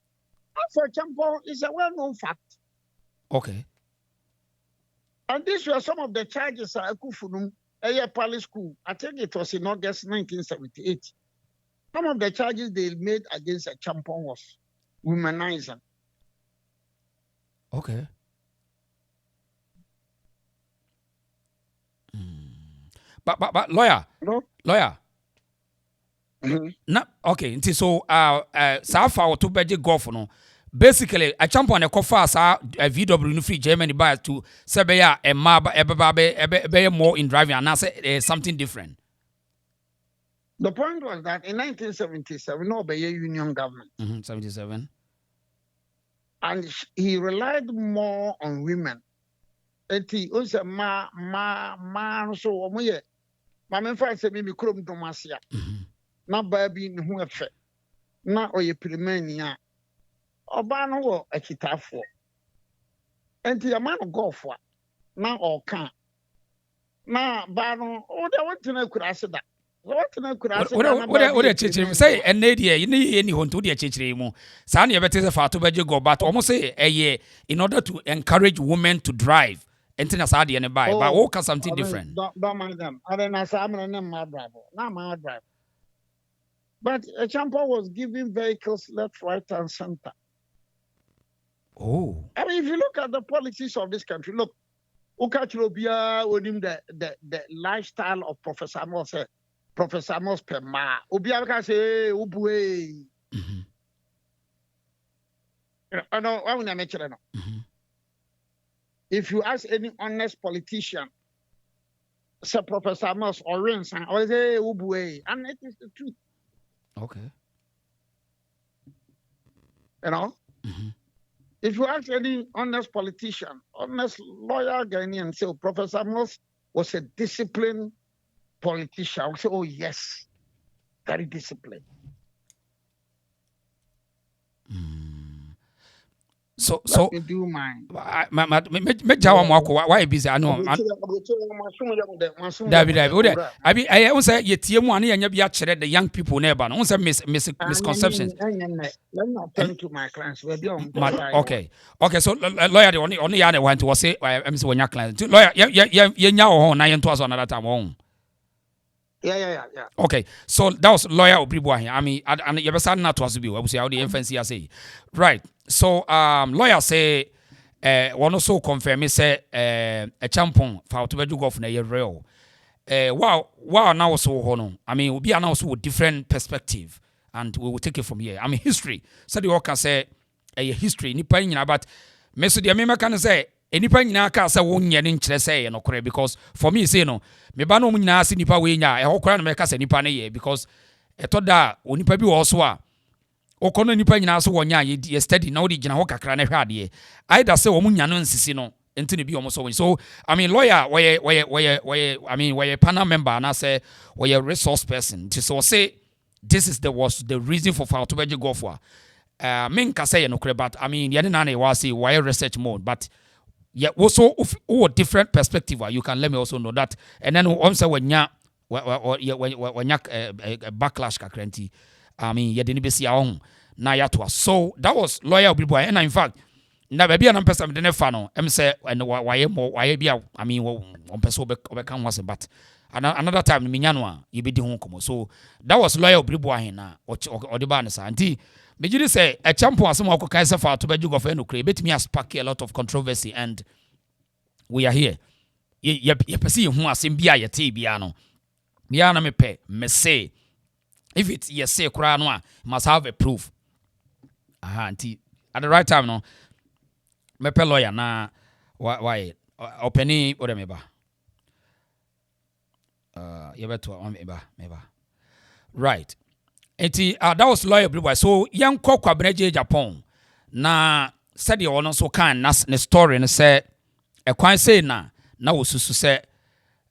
for champo is a well known fact. Okay. And these were some of the charges at Kufunum, a Palace School. I think it was in August 1978. Some of the charges they made against Acheampong was womanizer. Okay. But lawyer. No? Lawyer. Na okay, so Safa to beje golf no. Basically, Acheampong e kofa sa VW no free Germany by to sebeya e ma be more in driving and say something different. The point was that in 1977, no be a union government. 77. And he relied more on women. And he also ma so omoye. Ma me fa se me krom domasia. Na baby ni hu efe. Na oye primani a. Oba no wo akitafo. Enti ya man golf wa. Na oka. Na ba no o de wontina kurase da. What chechire say enedie you any honto de chechire mu sa na yebete se fa to beje go but almost say in order to encourage women to drive entina sa de ne buy but what something different don't mind them I don't know I'm not drive na my drive but Acheampong was giving vehicles left right and center. Oh, I mean if you look at the policies of this country, look Ukachilobia onim the lifestyle of Professor Amos Professor Amos Pema. Obiaka say ubue. No, I will not mention it. If you ask any honest politician, say Professor Amos or Rollins, or say ubue, and it is the truth. Okay. You know? If you ask any honest politician, honest lawyer, Ghanian, say Professor Amos was a disciplined politician. I would say, oh yes, very disciplined. So me do mine. Me jawa mo akọ why busy I know. David I won say ye tie mu an ye nya bia kire the young people na eba no. Won say misconceptions. Let me attend to my clients. Okay. So lawyer the only ya the want to say am say wonya client. Lawyer ye nya ho na ye nto so another time ho. Yeah. Okay, so that was lawyer Obiri Boahen. I mean, and you better not to us be. I would say how the infancy I say. Right. So lawyer say one also confirm say Acheampong for to be golf na real. Wow now so hono. I mean, we'll be announced with different perspective, and we will take it from here. I mean, history. So the worker say history. Nipa nyina, but me so the me can say nipa nyina ka say won nya ni nkyere say no kore, because for me say no me ba no mu nyina say nipa we nya hokora na me ka say nipa na ye, because etoda onipa bi wo so a okono nipa nyina so wonya ye study na wo di gina ho kakra na hwa de either say wo mu nya no nsisi no enti ne bi omo so I mean lawyer I mean why panel member and I say why resource person to so say this is the reason for to be go for men ka say no kre, but I mean ye na na was say why research mode, but yeah also different perspective you can let me also know that, and then on say wanya backlash kakrenti. I mean ye didn't be see on na ya to, so that was lawyer Obiri Boahen. And in fact na baby an person de ne fa no em say and why bia I mean on person be kan was, but another time me nya no a ye be di ho komo. So that was lawyer Obiri Boahen na o de ba ne sa anti me gidi say Acheampong asem akokan say fa to be jugo fa no kre bet me as spark a lot of controversy, and we are here ye pese hu asem bia ye te bia no bia na me pe me say if it's yes say kra no a must have a proof. Anti at the right time no me pe lawyer na why openi ode me ba ye beto on me ba right. Enti that was lawyer Obiri Boahen. So young Kwame Japan na said the one so kan na ne story no say e kwan say na wosusu say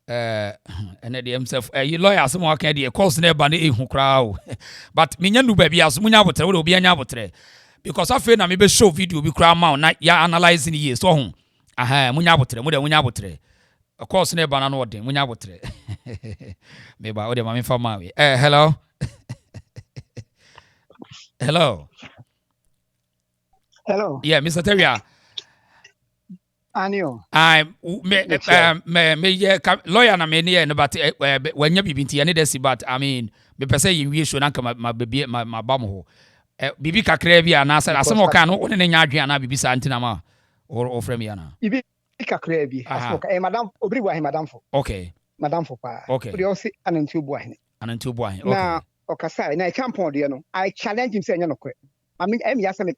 and the himself you lawyer some work the course never na ehu kra, but me nya nu ba bia so munya botre we obi anya botre, because I feel na me be show video bi kra ma na ya analyzing here so ho munya botre mo de munya botre of course never na no de munya botre me ba o de ma me fa ma we hello yeah Mr. Teria Anio. Me lawyer na me ne no, but when you be nti ne but I mean me pese you show na ma baby ma ba mo ho bibi kakra bi ana say asem o kan no ne nya adwe ana bibi sa ntina ma o frame ya na bibi kakra bi asem o madam Obiri Boahen madam fo okay madam fo pa okay o de anantu Boahen okay na okasa na Acheampong de no I challenge him say nya no kwe. I mean, I'm just me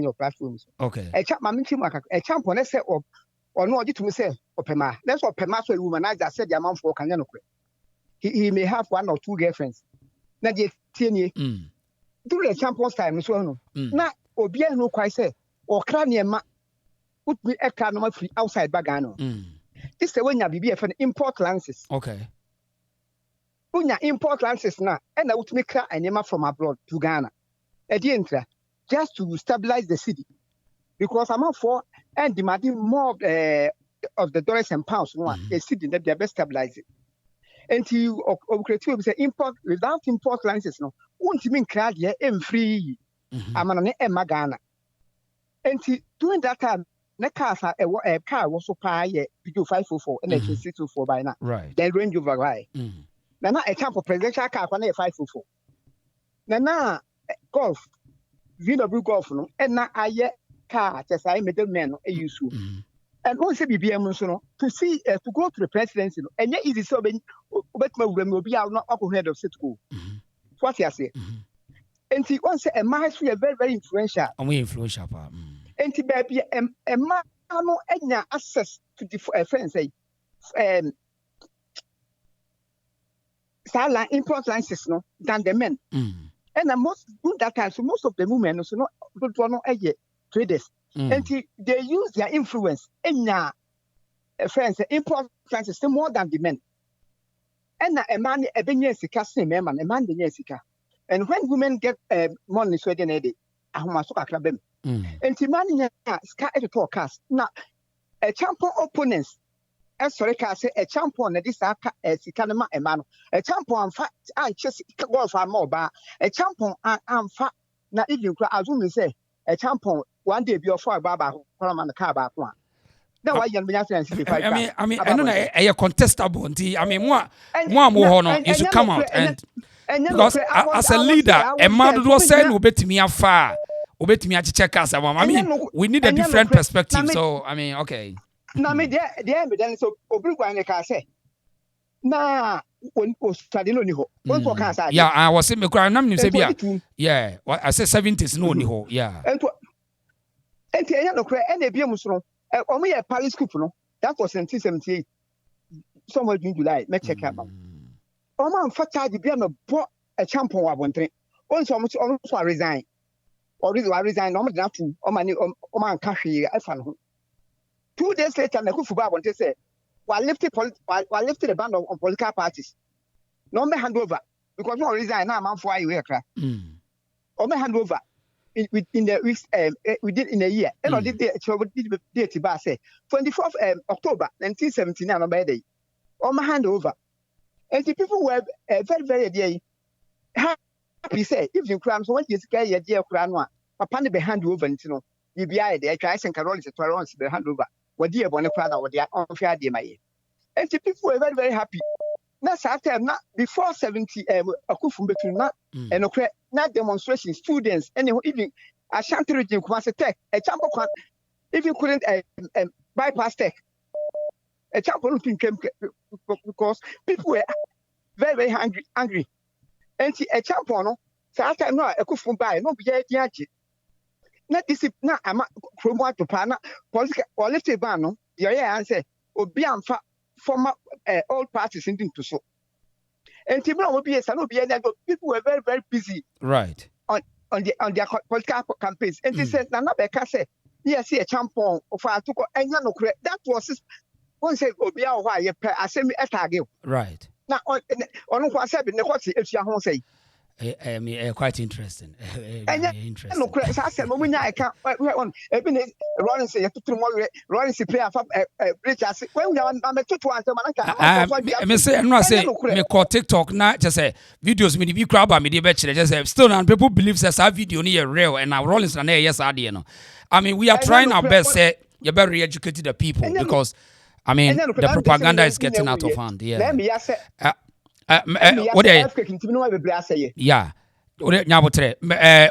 your platforms. Okay. Acheampong let's say or no to me say opema. Let's opema so womanizer said the amount for Kanyano. He may have one or two girlfriends. Na the 10 years. During Acheampong's time, so no. Na Obia no quite say or cranium put me a car no free outside Bagano. This is when you be for import lances. Okay. Unya import lances na and I would make a name from abroad to Ghana. Just to stabilize the city. Because I'm out for and demanding more of the dollars and pounds. The city that they best stabilize it. And you say import without import licenses, no, won't mean crowd here and free. I'm an Emma Ghana. And during that time, the car was so pay 544 and 624 by now. Right. Then Range Rover right. Now a chance for presidential car for 544. Now golf, VW golf no, and now I car just I made the man a use. And once a BBM to see to go to the presidency, and yet it is so many, but will be out not upper head of Citgo. What I say. And he once a mass we are very, very influential. And we influential. And he baby a man no any access to the friends say Sala import licenses no than the men. And most good that time, so most of the women also don't want to traders. And they use their influence in friends import licenses more than the men. And a man a benyesika same man, a man benyesika. And when women get money so they need it, I must talk about them. And the man sky to talk cast. Now Acheampong opponents. Sorry, I say Acheampong this Sikanema Emano. Acheampong and fact, I just go for more, but Acheampong and fact. Now, if you as we say Acheampong one day be your father Baba from the car back one. Now, I am I mean, I don't know a contestable. I mean, more you should come out and because as a leader, a man was saying, "Will bet me afar." obetimi achiche kasa mama. I mean, we need a different perspective. So, I mean, okay. Na me there then so Obiri Boahen ka say. Na o study no ni ho. Won ko kan sa. Yeah, I was saying me cry na me say bia. Yeah, I say 70s no ni ho. Yeah. Enti enya no kra e na ebiem so no. Omo ye Paris Coup no. That was 1978. Somewhere in July, me check out. Omo amfa charge bia me bo Acheampong abontre. On so resign. Or resign no me na fu. Omo anka hwe afa no. 2 days later na Kufu ba abontre say we lifted the ban on political parties. No me hand over because no resign now man for you kra. Or me hand over in the weeks we did in a year. And on the date ba say 24th October 1979 on by day. Or me hand over. And the people were very very dear happy say if you cram so what you say your dear cram one papa ne be hand over you know you be there try say Rollins to Rollins be hand over what dear bonne crowd or their unfair dear my. And the people were very very happy. Now time na before 70 akufum between na and na demonstration students and even Ashanti region Kumasi Tech Acheampong even couldn't bypass Tech. Acheampong came because people were very very angry. And Acheampong no time no akufum buy no be diachi. Na this na ama promote to pana political political ban no the answer obi amfa former old parties into so. And people were very very busy. Right. On their political campaigns. And they said, "Nana Beka said, yes, Acheampong of our took and that was one said Obia why I send me at again." Right. Now on what said in the what's if you say. Quite interesting. Interesting. No, I said, I can't. Rollins say, Rollins play a bridge. I said, when I'm a tutu answer, I say, I'm not saying, me call TikTok, not just say videos, me the crowd, me the bachelor, just say, still, and people believe that our video near real, and now Rollins and yes, I know. I mean, we are trying our best, say, you better re-educate the people because, I mean, the propaganda is getting out of hand. Yeah. What yeah. Nyabotre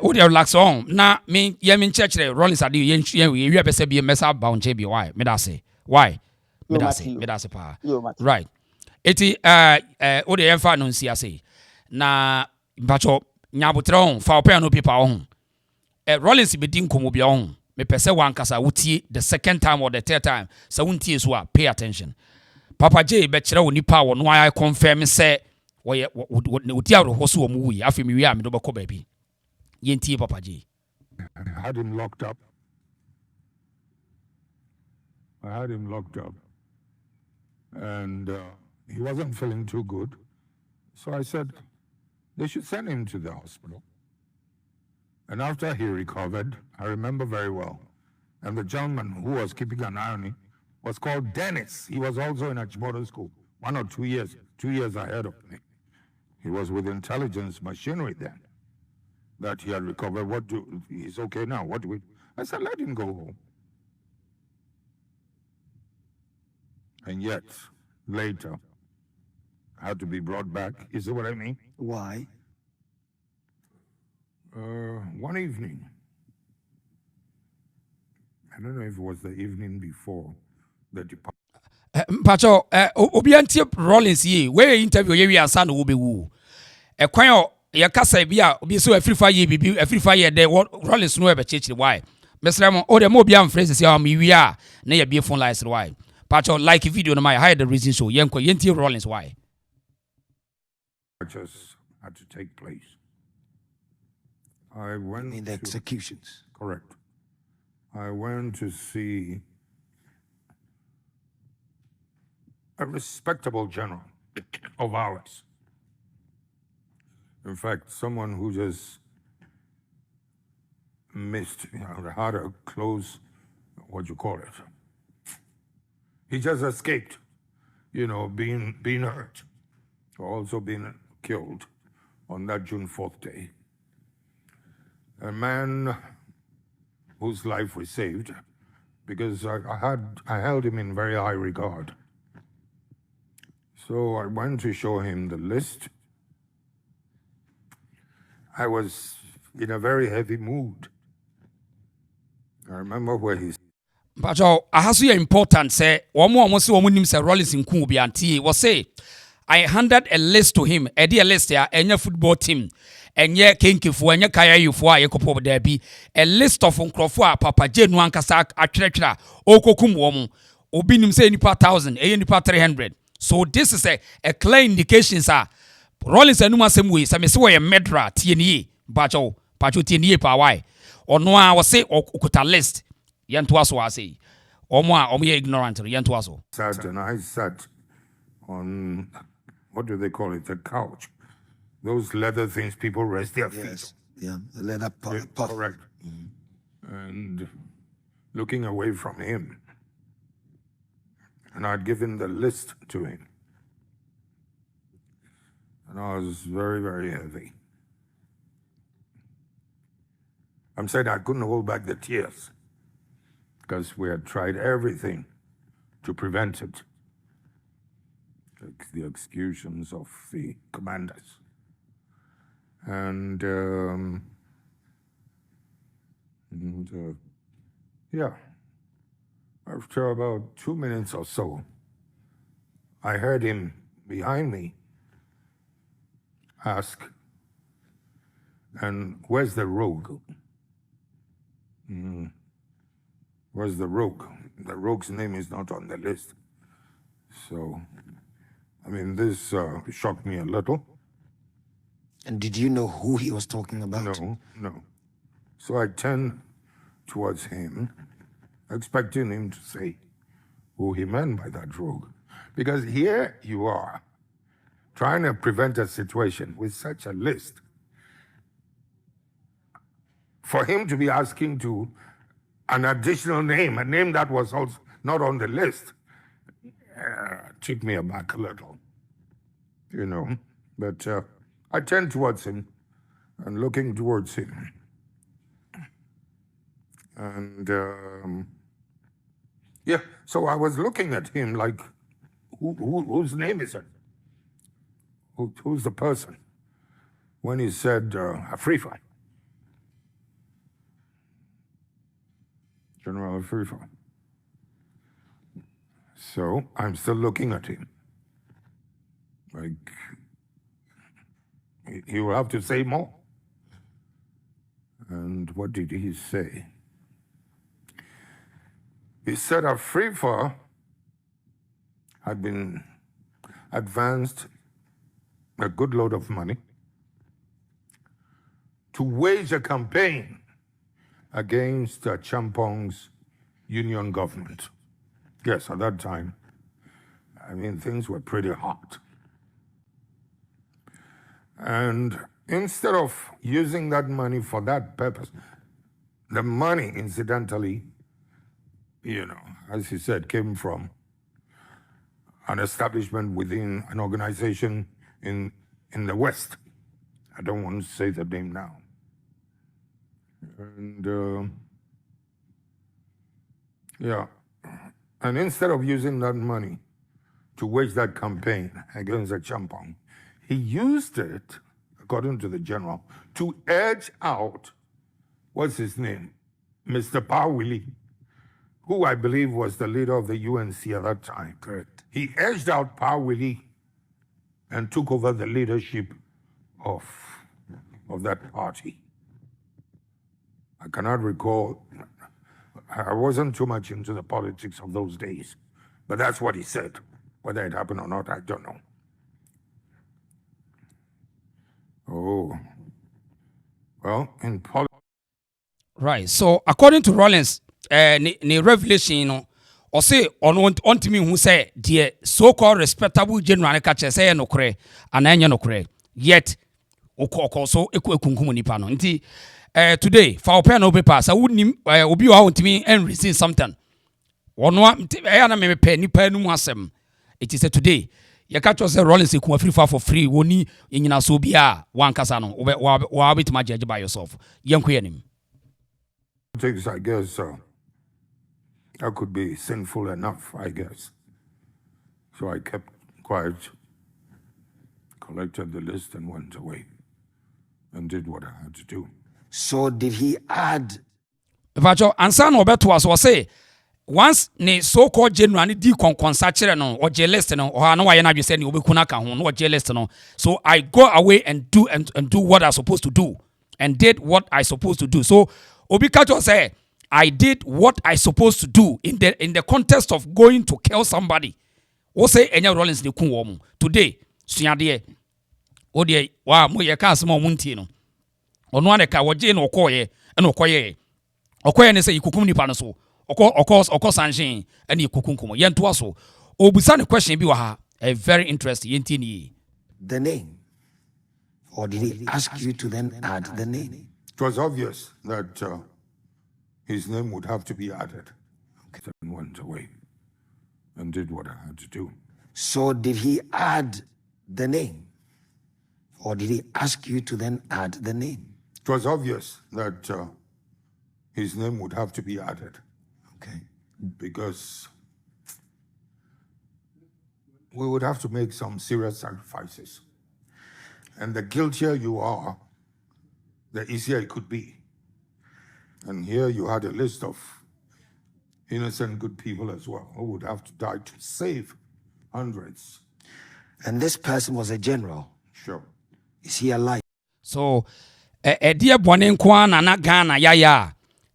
what you relax on na me ye me church Rollins ade ye we be say be messa bound bi why me da say why me da say pa right eti what you emfa no nsia say na mpacho nyabotre on fa open no paper on Rollins be din komo bia on me pese wan kasa wutie the second time or the third time so wuntie so pay attention Papa J be kire woni pa wo no I confirm say wo uti awro ho so wo mu wi afi mi wi a me do be ko ba bi yenti Papa J. I had him locked up. And he wasn't feeling too good. So I said they should send him to the hospital. And after he recovered, I remember very well, and the gentleman who was keeping an eye on him was called Dennis. He was also in Achimota School, 1 or 2 years ahead of me. He was with intelligence machinery then, that he had recovered. He's okay now. What do we? I said, let him go home. And yet, later, had to be brought back. You see what I mean? Why? One evening, I don't know if it was the evening before the departure. Pacho, obiantie Rollins ye, where interview ye ansa no wo be wu. Kwan o ye kasa bia obi so afrifa ye bibi afrifa ye de Rollins no e be chechire why. Mesremo o de mo bia mfrese se am wi a na ye be phone lines why. Pacho like video no my hide the reason so ye yentie Rollins why. Just had to take place. I went in the executions. Correct. I went to see a respectable general of ours. In fact, someone who just missed, had a close, he just escaped, being hurt, or also being killed on that June 4th day. A man whose life was saved because I held him in very high regard. So I went to show him the list. I was in a very heavy mood I remember where he's. But I have so important say one more almost nim say Rollins in Kubi anti was say I handed a list to him, a dear list here, and your football team, and your Kinkifu, and your Kaya Yufua, Yakopo there be a list of Uncrofua, Papa Jane Wankasak, Atretra, Okokum woman, Obinim say nipa 1,000, a nipa 300. So this is a clear indication, sir. Rollins and Numa same way, some say a medra, TNE, Pacho TNE Pawai, or no, I was say, or Okuta list, Yantuaso, I say, or more, or me ignorant, Yantuaso. Sat and I sat on, what do they call it, the couch. Those leather things people rest their feet. Yeah, the leather puff. Correct. And looking away from him. And I'd given the list to him. And I was very, very heavy. I'm saying I couldn't hold back the tears because we had tried everything to prevent it. The executions of the commanders. And yeah, after about 2 minutes or so, I heard him behind me ask, and where's the rogue? Where's the rogue? The rogue's name is not on the list. So, I mean, this shocked me a little. And did you know who he was talking about? No. So I turned towards him, expecting him to say who he meant by that rogue. Because here you are, trying to prevent a situation with such a list. For him to be asking to an additional name, a name that was also not on the list, took me aback a little, you know. But I turned towards him and looking towards him. And yeah, so I was looking at him like, whose name is it? Who's the person? When he said, Afrifa. General Afrifa. So I'm still looking at him. Like, he will have to say more. And what did he say? He said Afrifa had been advanced a good load of money to wage a campaign against Acheampong's union government. Yes, at that time, I mean, things were pretty hot. And instead of using that money for that purpose, the money, incidentally, you know, as he said, came from an establishment within an organization in the West. I don't want to say the name now. And yeah, and instead of using that money to wage that campaign against Acheampong, he used it, according to the general, to edge out, what's his name? Mr. Pawili, who I believe was the leader of the UNC at that time. Correct. He edged out Pawili and took over the leadership of that party. I cannot recall, I wasn't too much into the politics of those days, but that's what he said. Whether it happened or not, I don't know. Oh, well, in politics. Right, so according to Rollins, the revelation, you know, or say on to me who say the so-called respectable general catcher say no kre and anya no kre yet so ekunkum nipa no nti today for pen no paper so wonim obi wa want me and receive something ono na me pay nipa nu asem it is today you catch us Rollins eku free for free woni nyina so bia wan kasa no wa betima judge by yourself yenko yanim I guess that could be sinful enough, I guess. So I kept quiet, collected the list, and went away and did what I had to do. So did he add Pacho ansa no beto aso say once ne so called general ni di konkonsa kire no o je list no o na waye na dwe say ne obekuna ka ho no o je list no. So I go away and do what I supposed to do and did what I supposed to do. So Obi Kacho say I did what I supposed to do in the context of going to kill somebody. O say enya Rollins de kun wo mu. Today suade o de wa mo ye ka asema omunti no. Ono aneka wo je no okoye na okoye. Okoye ne say ikukum nipa no so. Oko sanjin and ikukunkum. Yentoa so. Obusa ne question bi wa ha. Very interesting. Yenti ni. The name. Or did he ask you to then add the name? It was obvious that his name would have to be added. Okay. And went away and did what I had to do. So did he add the name? Or did he ask you to then add the name? It was obvious that his name would have to be added. Okay. Because we would have to make some serious sacrifices. And the guiltier you are, the easier it could be. And here you had a list of innocent good people as well who would have to die to save hundreds. And this person was a general. Sure. Is he alive? So, dear Bonen Kwan and Ghana, ya.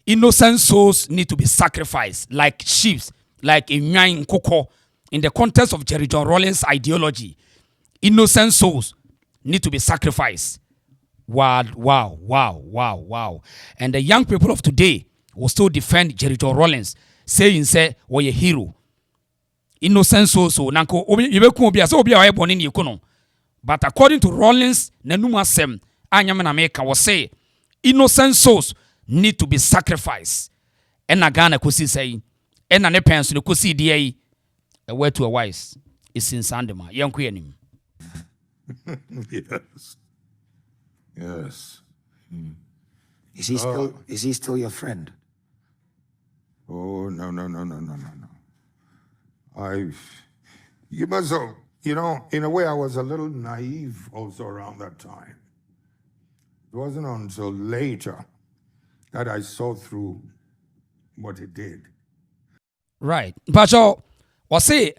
Innocent souls need to be sacrificed like sheep, like in Nyan Koko, in the context of Jerry John Rollins' ideology. Innocent souls need to be sacrificed. Wow. And the young people of today will still defend Jerry John Rollins, saying, say, we're a hero. Innocent souls, so nanko but according to Rollins, Nanuma Sem, Anyamana Meka was say, innocent souls need to be sacrificed. And Nagana could say, and an epens no could see a word to a wise is in Sandema, young queen. Yes. Is he still your friend? Oh, no. You must have, in a way, I was a little naive also around that time. It wasn't until later that I saw through what he did. Right. But I said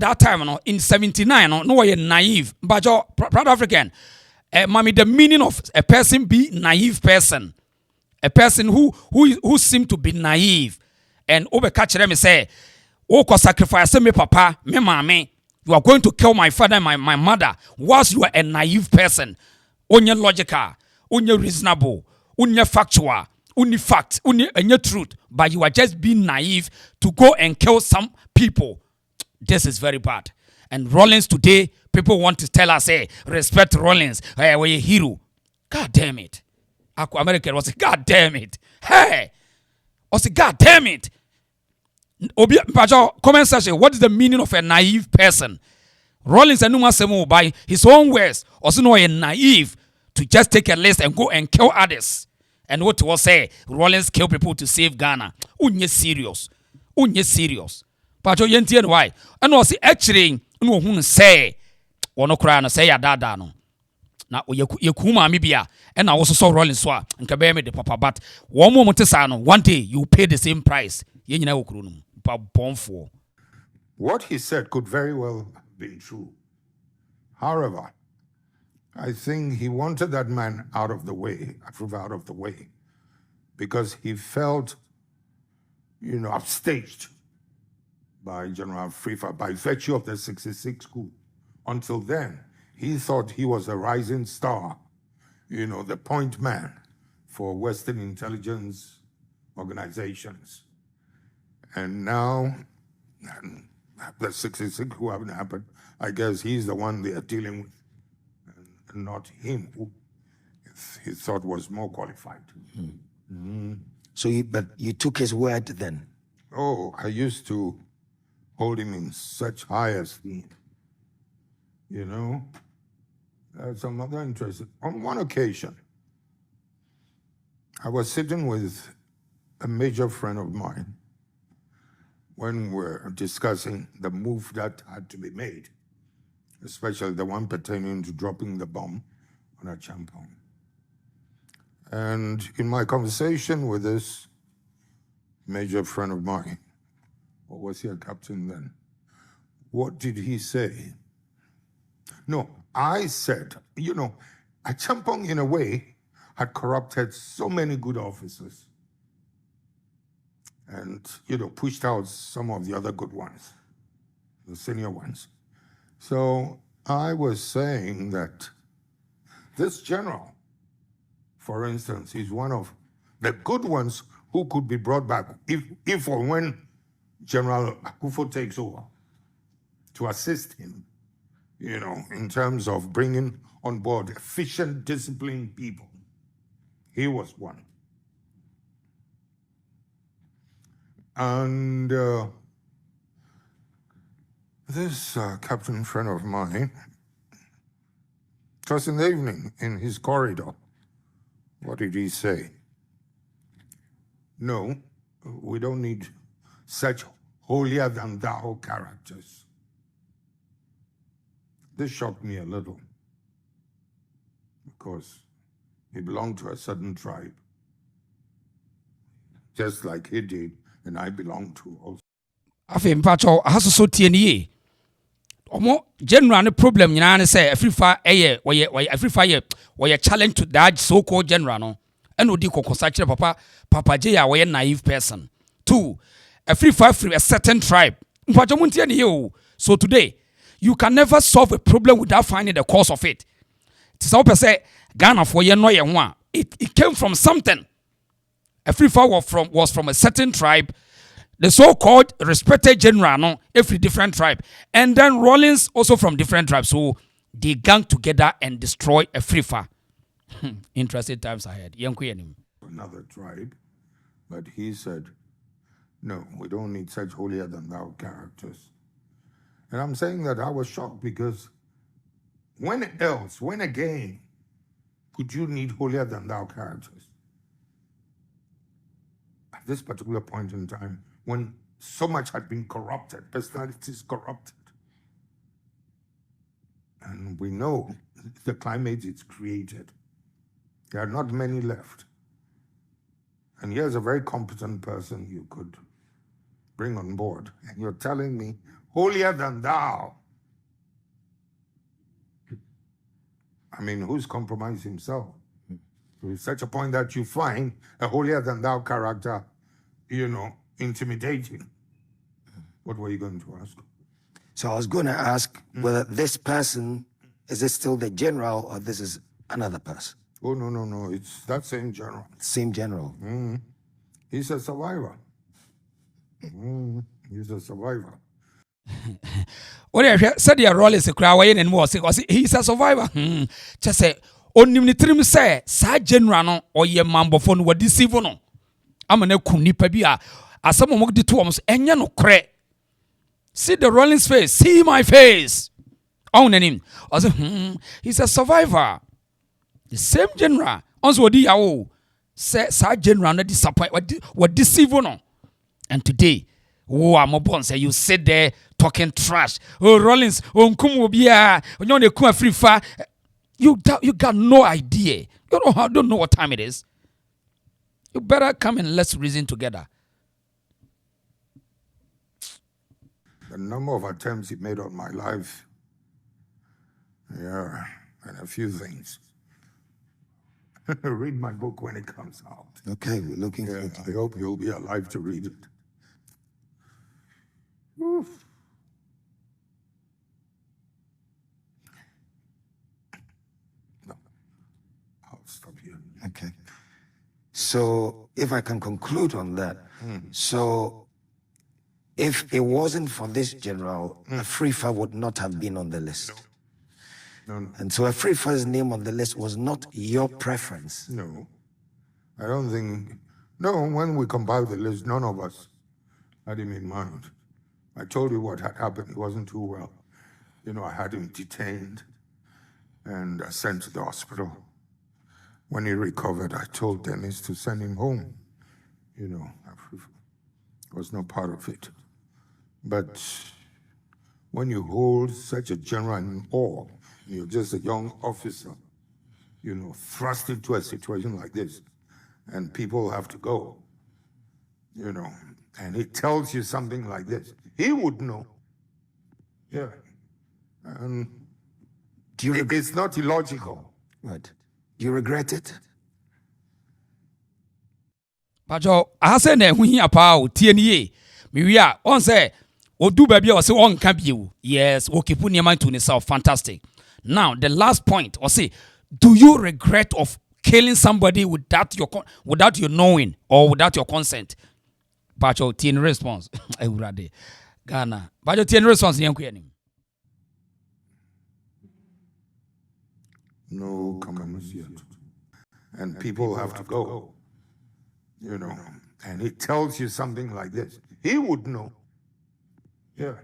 that time, in 79, no, you're naive. But proud African, mommy, the meaning of a person be naive person, a person who seem to be naive, and over catch them and say, "Oh, cause sacrifice me, papa, me, mommy. You are going to kill my father and my mother." Whilst you are a naive person, only logical, only reasonable, only factual, only fact, only truth, but you are just being naive to go and kill some people. This is very bad. And Rollins today, people want to tell us, hey, respect Rollins. Hey, we're a hero. God damn it. American was God damn it. Hey, was God damn it. Comment section, what is the meaning of a naive person? Rollins and Numa Semo by his own words, also know a naive to just take a list and go and kill others. And what was say, Rollins kill people to save Ghana. Unye serious. Pacho yenti why? And was actually no who say or no cry and say ya dada no. Now you kuma mibia and I also saw Rollins swa and kabe me the papa, but one moment one day you pay the same price. What he said could very well have been true. However, I think he wanted that man out of the way, because he felt, upstaged by General Frifa by virtue of the 66 coup. Until then, he thought he was a rising star, the point man for Western intelligence organizations. And now, the 66 who haven't happened, I guess he's the one they are dealing with, and not him, who he thought was more qualified. So, but you took his word then? Oh, I used to hold him in such high esteem. Some other interest. On one occasion, I was sitting with a major friend of mine when we're discussing the move that had to be made, especially the one pertaining to dropping the bomb on Acheampong. And in my conversation with this major friend of mine, or was he a captain then? What did he say? No, I said, Acheampong in a way had corrupted so many good officers and, pushed out some of the other good ones, the senior ones. So I was saying that this general, for instance, is one of the good ones who could be brought back if or when General Akufo takes over, to assist him, in terms of bringing on board efficient, disciplined people. He was one. And this captain friend of mine, just in the evening, in his corridor, what did he say? No, we don't need such holier-than-thou characters. This shocked me a little, because he belonged to a certain tribe, just like he did, and I belong to also. Afi mpacho hasoso tie ni omo general ne problem nyina ne say afrifa afrifa ye challenge to that so called general no and odi kokosa kire papa J a we naive person. 2 afrifa free a certain tribe mpacho muntie ni o. So today you can never solve a problem without finding the cause of it. Tisa ope say Ghana for ye no ye ho a it came from something. Afrifa was from a certain tribe. The so-called respected general, no, every different tribe. And then Rollins also from different tribes. So they gang together and destroy Afrifa. Interesting times ahead. Another tribe, but he said, no, we don't need such holier-than-thou characters. And I'm saying that I was shocked because when again, could you need holier-than-thou characters? At this particular point in time, when so much had been corrupted, personalities corrupted. And we know the climate it's created. There are not many left. And here's a very competent person you could bring on board. And you're telling me, holier than thou. I mean, who's compromised himself? To such a point that you find a holier than thou character, intimidating. What were you going to ask? So I was going to ask whether this person, is it still the general or this is another person? Oh, no. It's that same general. Same general. He's a survivor. He's a survivor. Said the Rollins and more he's a survivor. Just say, onim ni trim say, sa general no or ye mambo phone what deceive no. I'm an ekunipa bi a asamo mo di to omo enya no kre. See the Rollins face, see my face. On him. I say, he's a survivor. The same general. Also di yawo. Say sa general no disappoint what deceive no. And today, I'm born say you sit there talking trash. Oh Rollins, oh nkumu bia, onyo ne ku afrifa. You got no idea. You don't know what time it is. You better come and let's reason together. The number of attempts he made on my life, and a few things. Read my book when it comes out. Okay, we're looking forward to it. I hope you'll be alive to read it. Oof. No, I'll stop here. Okay. So if I can conclude on that, so if it wasn't for this general, Afrifa would not have been on the list. No. And so Afrifa's name on the list was not your preference. No. I don't think. No, when we compiled the list, none of us had him in mind. I told you what had happened. He wasn't too well. I had him detained and sent to the hospital. When he recovered, I told Dennis to send him home. Afrifa was not part of it. But when you hold such a general in awe, you're just a young officer, thrust into a situation like this, and people have to go. you know, and he tells you something like this, he would know. Yeah. It's not illogical. Right. Do you regret it? Pacho, I say na hu hia pa o tie ni ye. Me wi a on say odu ba bia o say on ka biu. Yes, o keep niam to himself. Fantastic. Now, the last point, or say, do you regret of killing somebody without your knowing or without your consent? Pacho, tie response. Ewurade. Ghana. Pacho tie response yanku yanim. No comments yet. And people have to go. You know, and he tells you something like this, he would know. Yeah.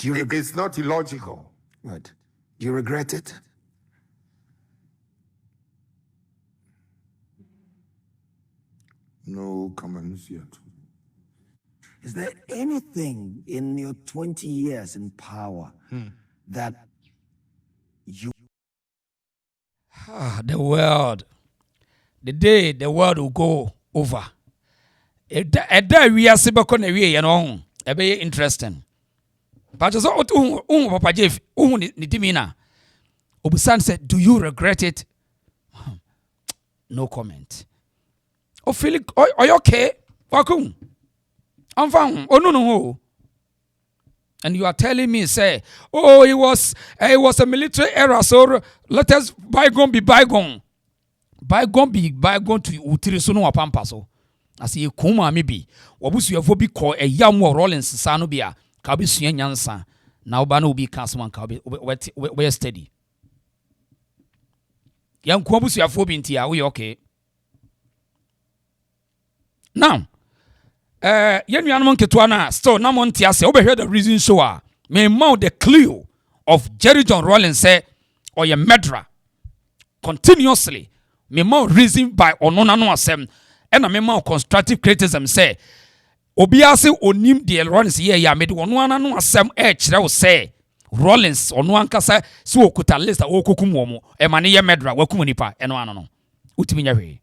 It's not illogical. Right. Do you regret it? No comments yet. Is there anything in your 20 years in power that you... The world. The day the world will go over. A day we are sibako na we, you know, very interesting. But so Papa Jeff, ni timina. Obusan said, do you regret it? No comment. Oh, Philip, are you okay? Welcome. I'm fine. Oh, no. And you are telling me, say, oh, it was a military era, so let us bygone be bygone. Bygone be bygone to utiri so no wapampa so. As ye kuma maybe. Wabusu yafo bi ko e yamu Rollins sa no bia. Ka bi sua nyansa. Na oba na obi ka so man ka we steady. Yan ko wabusu yafo bi ntia we okay. Now, yen nuanom ketua na still na mo ntia se obehwe the reason so a me mount the clue of Jerry John Rollins say or ye murderer continuously. Me more reason by onona no asem and me more constructive criticism say obiase onim de Rollins ye ya me de onona no asem kire wo say Rollins ono ankasa se okuta list a okokum wo mo e ma ne ye medra wakum nipa eno ano no utimi nya hwe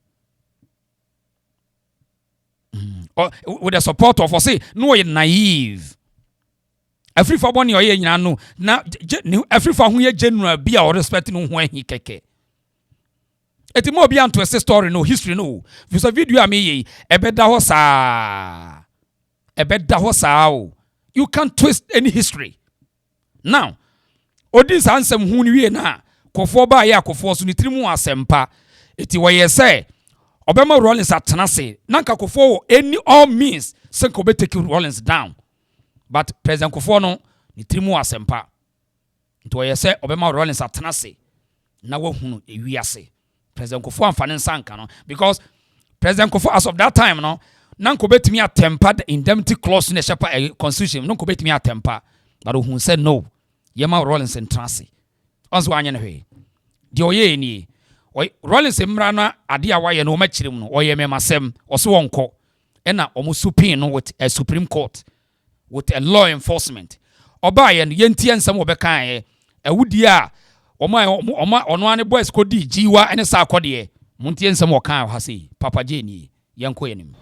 with the support of say no ye naive every for boni oye nyina no na every for hu ye general bia or respect no hu ahi keke. Eti mo bi anto ese story no history no. Visa video am ye ebeda ho sa o. You can't twist any history. Now, odis ansem hu ni wie na kofo ba ya kofo so ni trimu asempa. Eti wo ye say obema Rollins atena se. Nanka kofo any all means senko be take Rollins down. But President Kofo no ni trimu asempa. Eti wo ye say obema Rollins atena se. Na wo hunu ewiase. President Kofo amfane nsanka no because President Kofo as of that time no nanko betimi atempa the indemnity clause in the shepa constitution nanko betimi atempa but who said no yema Rollins entrance onzo anya ne hwe de oye ni Rollins mra na ade a waye no machirim no oye memasem oso wonko ena omo supin no with a Supreme Court with a law enforcement obaye no yentie nsem obeka awudi a ono ane boys kodi jiwa ene sa akode muntie nsem okan ha sei Papa Jeni yanko yenim.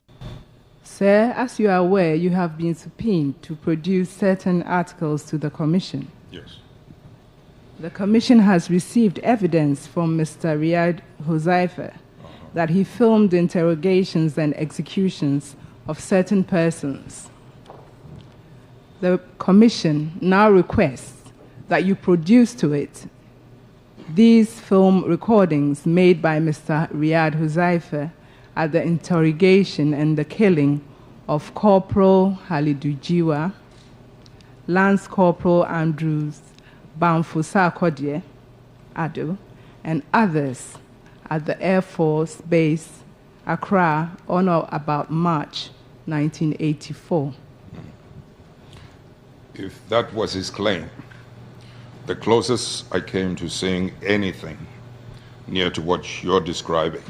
Sir, as you are aware, you have been subpoenaed to produce certain articles to the Commission. Yes. The Commission has received evidence from Mr. Riyad Huzaifa that he filmed interrogations and executions of certain persons. The Commission now requests that you produce to it these film recordings made by Mr. Riyad Huzaifa at the interrogation and the killing of Corporal Halidujiwa, Lance Corporal Andrews Bamfusa Kodye Ado, and others at the Air Force Base, Accra, on or about March 1984. If that was his claim, the closest I came to saying anything near to what you're describing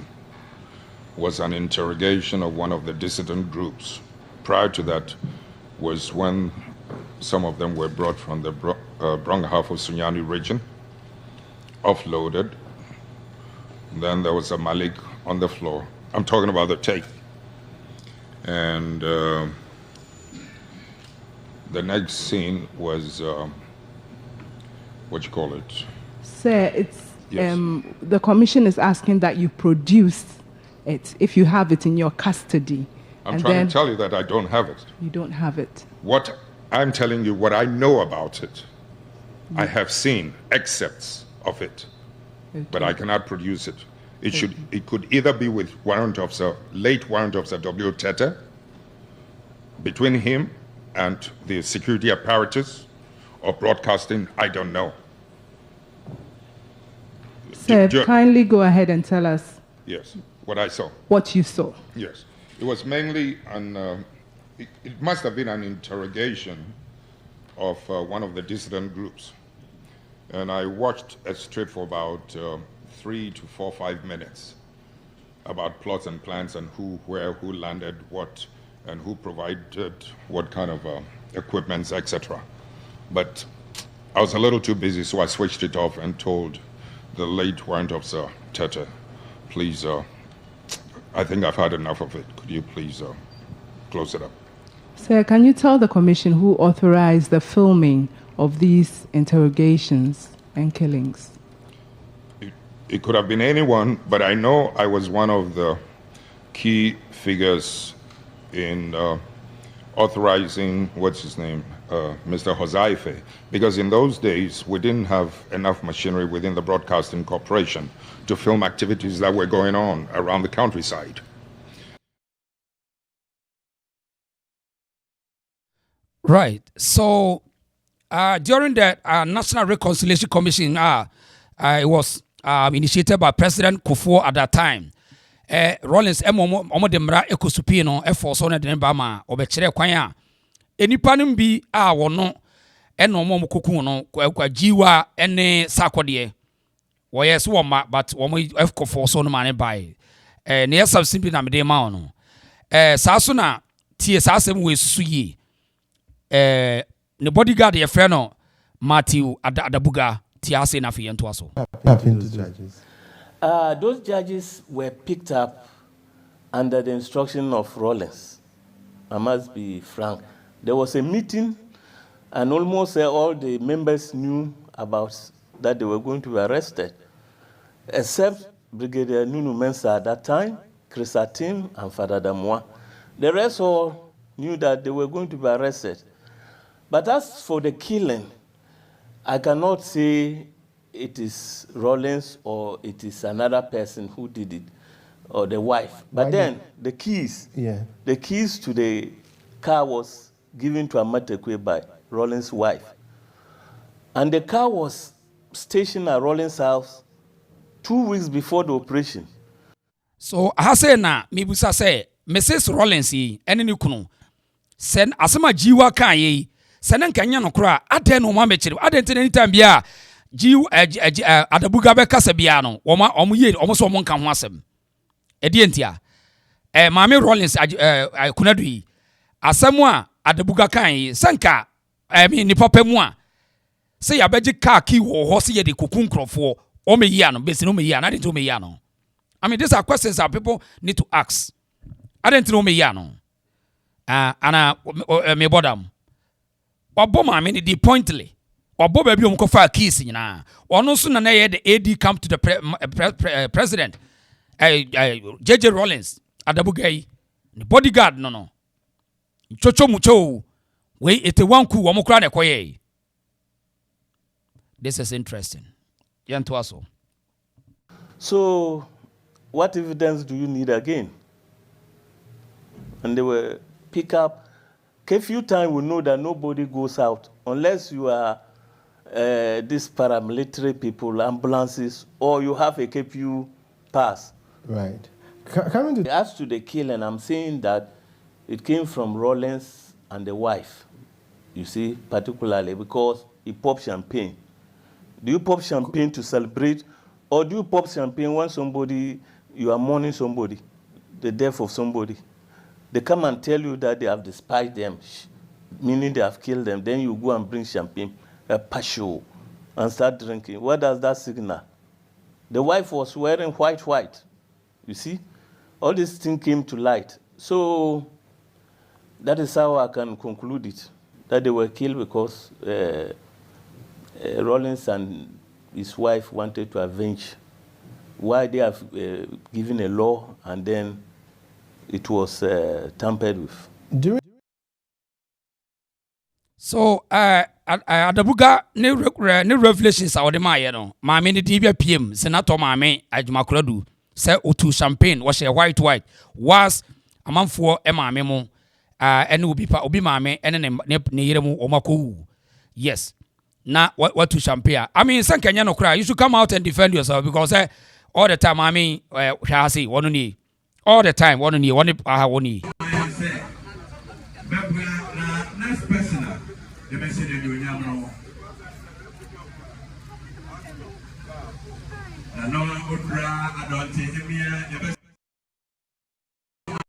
was an interrogation of one of the dissident groups. Prior to that was when some of them were brought from the Brong half of Sunyani region, offloaded. Then there was a Malik on the floor. I'm talking about the tape. And the next scene was, what you call it? Sir, it's Yes. the commission is asking that you produce it if you have it in your custody. I'm and trying then to tell you that I don't have it. you don't have it. What I'm telling you, what I know about it, I have seen excerpts of it, but I cannot produce it. It could either be with late Warrant Officer W. Tete, between him and the security apparatus, or broadcasting, I don't know. Sir, kindly go ahead and tell us Yes, what I saw. what you saw. Yes, it was mainly it must have been an interrogation of one of the dissident groups. And I watched a strip for about 3 to 4, 5 minutes about plots and plans and who, where, who landed what, and who provided what kind of equipments, etc. But I was a little too busy, so I switched it off and told the late Warrant Officer Tete, please, I think I've had enough of it. Could you please close it up? Sir, can you tell the commission who authorized the filming of these interrogations and killings? It could have been anyone, but I know I was one of the key figures in authorizing, what's his name, Mr. Hozaife, because in those days we didn't have enough machinery within the Broadcasting Corporation to film activities that were going on around the countryside. Right. So during the National Reconciliation Commission, it was initiated by President Kufuor at that time. Rollins omo demra ekosupi no force on the bama obekire kwan a enipa no bi a wono omo kokun no kwa jiwa ene sakode wo yes wo ma but wo mo force on man by ne yesa simply na me ma no saa so na tie saa asem we suyi ne bodyguard ye frɛ no Matthew Adabuga tiase na fe yento aso. Happened to the judges. Those judges were picked up under the instruction of Rollins. I must be frank. There was a meeting, and almost all the members knew about that they were going to be arrested, except Brigadier Nunu Mensah at that time, Chris Atim, and Father Damois. The rest all knew that they were going to be arrested. But as for the killing, I cannot say it is Rollins or it is another person who did it, or the wife. But then the keys to the car was given to Amatekwe by Rollins' wife. And the car was stationed at Rollins' house 2 weeks before the operation. So I say na mibusa say Mrs. Rollins yi ene ni kunu sen asema jiwa kan yi sen nka nya no kra aden no ma mechire aden tin anytime bia jiw Adabuga be kasa bia no omo ye omo so omo nka ho asem edi entia Mame Rollins kunadu yi asem a Adabuga kan yi senka ni papa mu a se ya beji car key wo ho se ye de kokun krofo o me yi ano besi no me yi ano aden to me yi ano. I mean, these are questions that people need to ask. I didn't know me yano. Me bodam. Obama, I mean, the pointly. Obo baby umkofa keys na. Ono so na the AD come to the president. JJ Rollins Adabuga the bodyguard no. Chocho mucho. We ete wanku wo mokra na koye. This is interesting. Yanto aso. So what evidence do you need again? And they were pick up. Curfew time will know that nobody goes out unless you are these paramilitary people, ambulances, or you have a curfew pass. Right. As to the killing, I'm saying that it came from Rollins and the wife, you see, particularly because he popped champagne. Do you pop champagne to celebrate, or do you pop champagne when you are mourning somebody, the death of somebody? They come and tell you that they have despised them, meaning they have killed them. Then you go and bring champagne, a passion, and start drinking. What does that signal? The wife was wearing white. You see? All these things came to light. So That is how I can conclude it, that they were killed because Rollins and his wife wanted to avenge why they have given a law and then it was tampered with. So, Adabuga, ne revelations are the Maya, no. Mammy, the DBA PM, Zenator Mammy, Ajmakradu, say Otu champagne, was a white, was a month for Emma Memo, and will be Mammy, and then Niremu Omaku. Yes. Now, what to champagne? I mean, San Kenyano cry. You should come out and defend yourself because all the time, I mean, Shasi, one knee. All the time, one knee, one knee. Next person, the message you know. No one would I don't take him here. The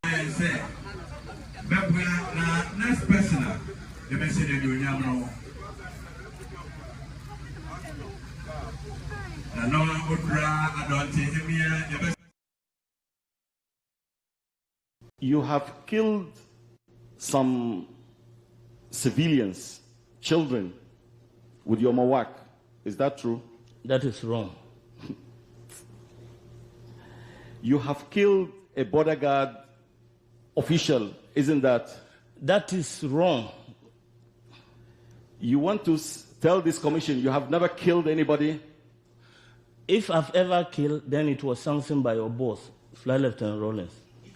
best say, next person, the message you know. No one would I don't take him here. The best. You have killed some civilians, children, with your mawak. Is that true? That is wrong. You have killed a border guard official, isn't that? That is wrong. You want to tell this commission you have never killed anybody? If I've ever killed, then it was sanctioned by your boss, Flight Lieutenant Rollins.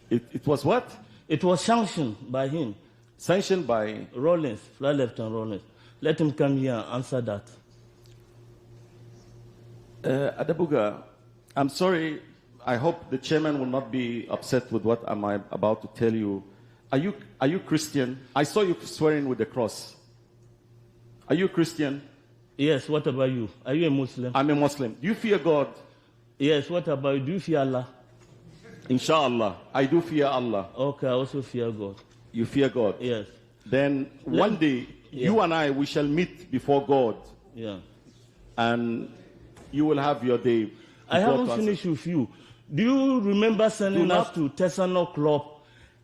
It was what? It was sanctioned by him. Sanctioned by? Rollins, Flight Lieutenant Rollins. Let him come here and answer that. Adabuga, I'm sorry. I hope the chairman will not be upset with what I'm about to tell you. Are you Christian? I saw you swearing with the cross. Are you Christian? Yes, what about you? Are you a Muslim? I'm a Muslim. Do you fear God? Yes, what about you? Do you fear Allah? Inshallah, I do fear Allah. Okay, I also fear God. You fear God? Yes. Then one day, you and I, we shall meet before God. Yeah. And you will have your day. I haven't finished with you. Do you remember sending us to Tesano Club?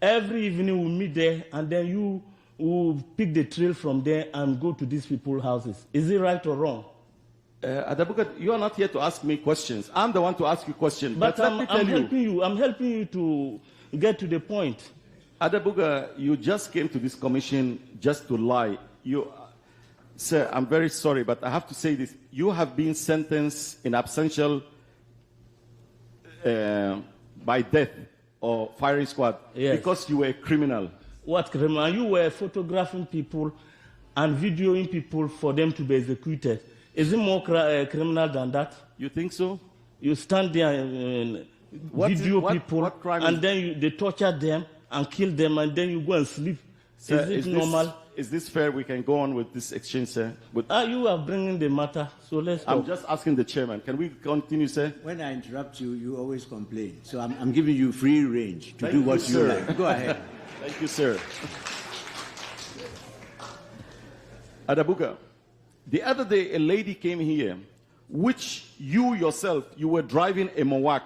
Every evening we meet there, and then you will pick the trail from there and go to these people's houses. Is it right or wrong? Adabuga, you are not here to ask me questions. I'm the one to ask you questions. But I'm helping you. I'm helping you to get to the point. Adabuga, you just came to this commission just to lie. Sir, I'm very sorry, but I have to say this. You have been sentenced in absentia by death or firing squad because you were a criminal. What criminal? You were photographing people and videoing people for them to be executed. Is it more criminal than that? You think so? You stand there and video people, and then they torture them and kill them, and then you go and sleep. Sir, is it normal? Is this fair? We can go on with this exchange, sir. You are bringing the matter, so let's talk. I'm just asking the chairman. Can we continue, sir? When I interrupt you, you always complain. So I'm giving you free range to do what you like. Go ahead. Thank you, sir. Adabuga, the other day a lady came here, which you yourself, you were driving a Mawak.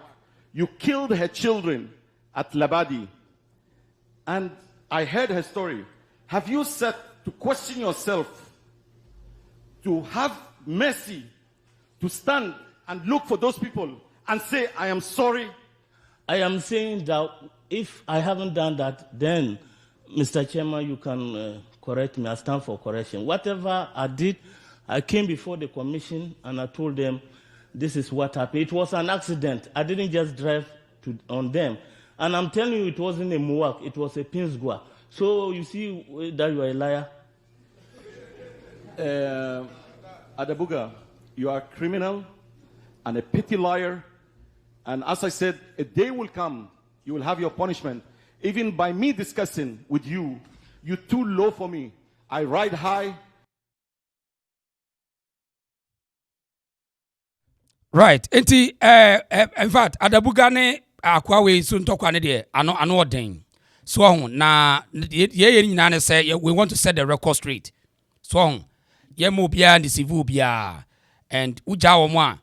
You killed her children at Labadi. And I heard her story. Have you set to question yourself, to have mercy, to stand and look for those people and say, I am sorry? I am saying that if I haven't done that, then, Mr. Chairman, you can correct me. I stand for correction. Whatever I did, I came before the commission and I told them, this is what happened. It was an accident. I didn't just drive on them. And I'm telling you, it wasn't a Muwak, it was a Pinsgua. So you see that you are a liar? Adabuga, you are a criminal and a petty liar. And as I said, a day will come, you will have your punishment. Even by me discussing with you, you're too low for me. I ride high. Right. In fact, Adabuga ne akwawe so ntokwa ne de ano odin. So na ye nyina ne say we want to set the record straight. So ye mo bia and civil bia and uja wo mo a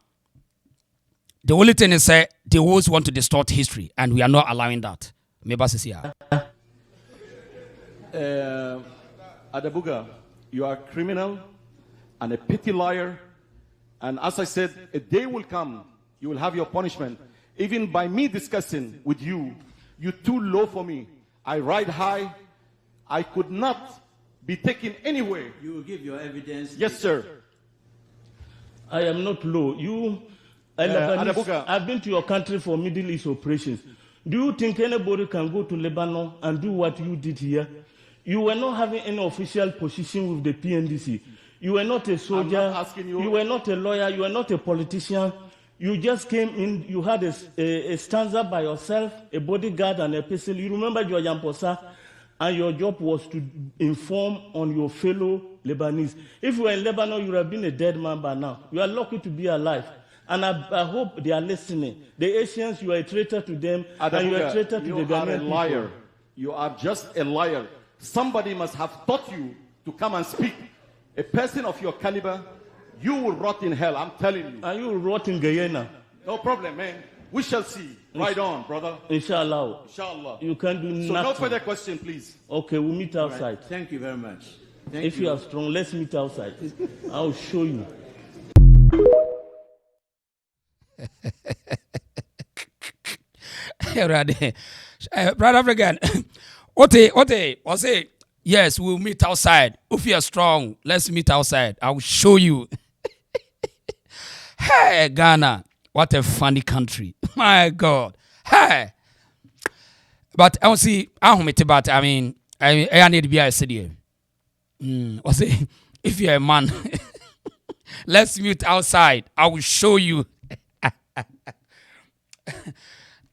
the only thing is say they always want to distort history and we are not allowing that. Meba sisia. Adabuga, you are a criminal and a petty liar. And as I said, a day will come, you will have your punishment. Even by me discussing with you, you're too low for me. I ride high. I could not be taken anywhere. You will give your evidence. Yes, sir. I am not low. Adabuga. I've been to your country for Middle East operations. Do you think anybody can go to Lebanon and do what you did here? You were not having any official position with the PNDC. You were not a soldier. I'm not asking you. You were not a lawyer. You were not a politician. You just came in. You had a stanza by yourself, a bodyguard and a pistol. You remember your Yamposa, and your job was to inform on your fellow Lebanese. If you were in Lebanon, you would have been a dead man by now. You are lucky to be alive. And I hope they are listening. The Asians, you are a traitor to them, Adabuga, and you are a traitor to the Ghanaian people. You are a liar. You are just a liar. Somebody must have taught you to come and speak. A person of your caliber, you will rot in hell, I'm telling you. And you will rot in Guyana. No problem, man. We shall see. Right on, brother. Inshallah. Inshallah. You can do nothing. So no further question, please. Okay, we'll meet outside. Right. Thank you very much. If you are strong, let's meet outside. I'll show you. Brother African, Ote, or say, yes, we'll meet outside. If you are strong, let's meet outside. I'll show you. Hey, Ghana, what a funny country. My God. Hey. But I don't see, I mean, I need to be a city. Or say, if you're a man, let's meet outside. I will show you.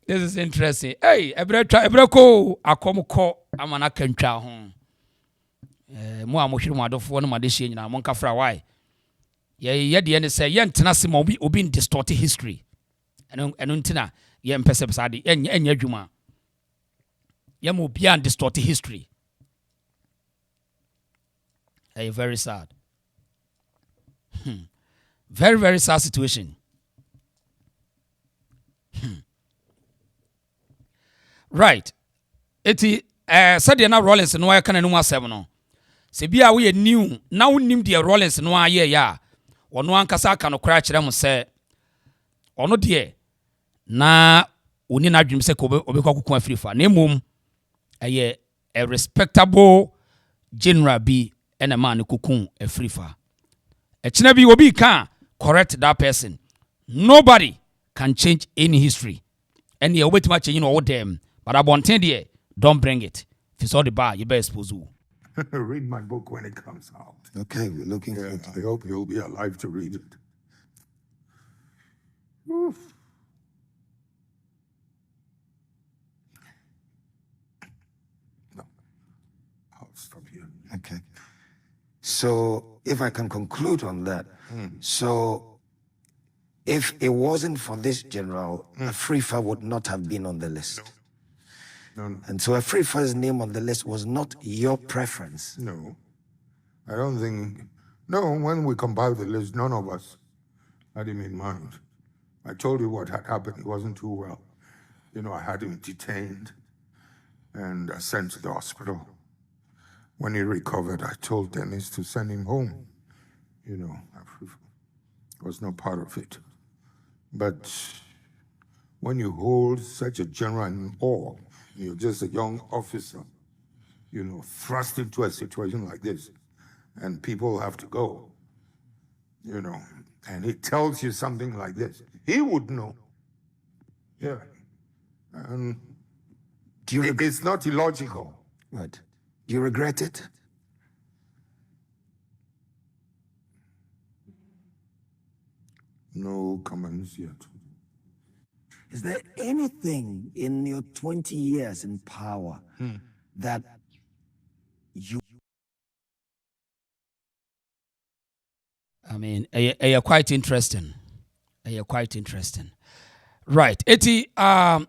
This is interesting. Hey, ebreko akomko amana kantwa ho. Mo amohwere mo adofo no madehye nyina mo nkafra why. Ye de ne say ye ntena se mo obi distort history. Eno ntina ye mpese besade enya adwuma. Ye mo bia distort history. Hey, very sad. Very, very sad situation. Right. Eti said na Rollins no ya kana no asem no. Se bia we new na wonim de Rollins no aye ya. Ono ankasa aka no kra kire mo se ono de na oni na dwum se ko obekwakuku afirifa. Na emom eye a respectable general bi ena man kukun afirifa. Echina bi obi can correct that person. Nobody can change any history. And you wait much you know all them. But I want to don't bring it. If you saw the bar, you better expose you. Read my book when it comes out. Okay, we're looking forward to it. I hope you'll be alive to read it. Oof. No, I'll stop here. Okay. So, if I can conclude on that, so if it wasn't for this general, Afrifa would not have been on the list. No. And so Afrifa's name on the list was not your preference. No. I don't think... No, when we compiled the list, none of us had him in mind. I told you what had happened. He wasn't too well. You know, I had him detained and sent to the hospital. When he recovered, I told Dennis to send him home. You know, Afrifa was not part of it. But when you hold such a general in awe, you're just a young officer, you know, thrust into a situation like this, and people have to go, you know, and he tells you something like this, he would know. Yeah. And it's not illogical. Right. Do you regret it? No comments yet. Is there anything in your 20 years in power that you... I mean, you're quite interesting. You're quite interesting. Right. That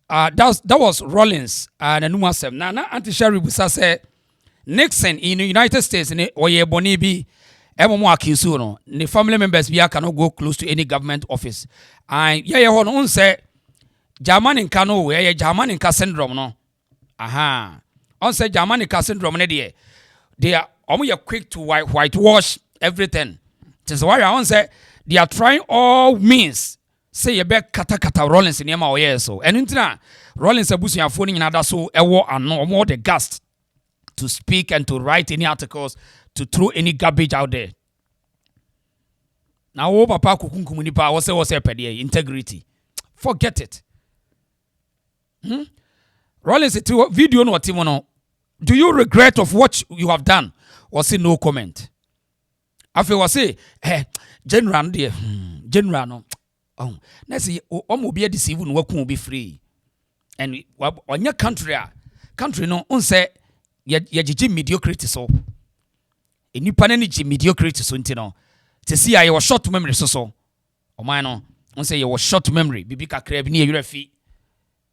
was Rollins and Numasem. Now, Anti-Sherry Busa said Nixon in the United States in Oye Bonibi. The family members cannot go close to any government office. And say German in Kano, German in syndrome no. Aha. On say Germanica syndrome they are quick to whitewash everything. Just why I say they are trying all means. Say you bet kata Rollins in Yama or so. And intina Rollins abusu phone in other so and no more the gust to speak and to write any articles, to throw any garbage out there. Now oh papa kukunkumunipa was a integrity. Forget it. Rollins video no timono. Do you regret of what you have done? Or say no comment? After was say, General dear, General no. Oh, let's see, will be deceived and work won't be free. And on your country no, say, ye mediocrity so. A new panenity mediocrity so intino. To see I was short memory so. O mine on say you was short memory, Bibika crab near your feet.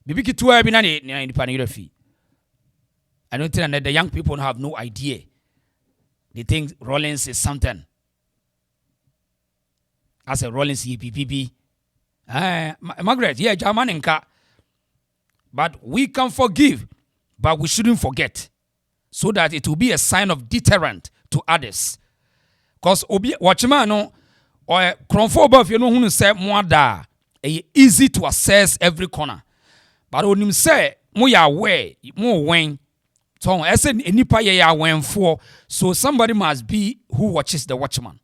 Bibiki 2 abinani near the pan your feet. I don't think that the young people have no idea. They think Rollins is something. I said Rollins EPPP. Margaret, yeah, Germanica. But we can forgive, but we shouldn't forget. So that it will be a sign of deterrent to others. Because watchman or Cronfo if you know who say more da easy to assess every corner. But when him say more aware, more when. So I said nipa ya when for so somebody must be who watches the watchman.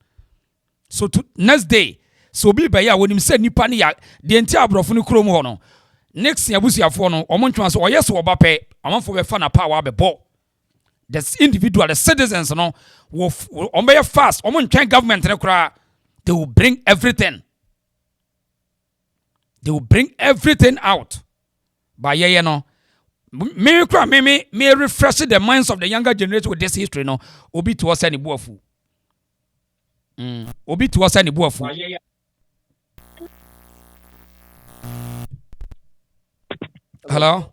So to next day, so be by ya when him said nipa ni ya the entire brofo ni krom ho no. Next year busiafo no omontwan so oyeso obape amanfo be fa na power be bo. The individual, the citizens no will fast omontwan government ne kra they will bring everything. They will bring everything out. By ye no may refresh the minds of the younger generation with this history. No, obi to us any boafu. Obi to us any boafu. Hello,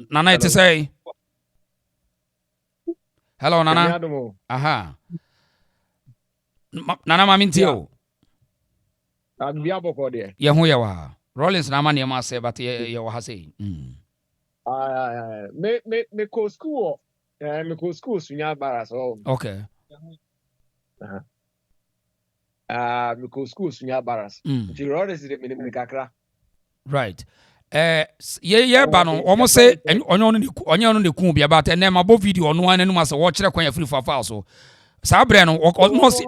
Nana, it say. Hello, Nana. Aha. Nana, mamintio. Yahuya. Rollins na mani ma say but ye wa say. Me ko school. Me ko school sunya bara so. Okay. Me ko school sunya bara. Ti Rollins de me kakra. Right. Ye ba no almost say onyo no de ku bia but na ma bo video no anu ma say wo kire kwan free for so. Sa bre no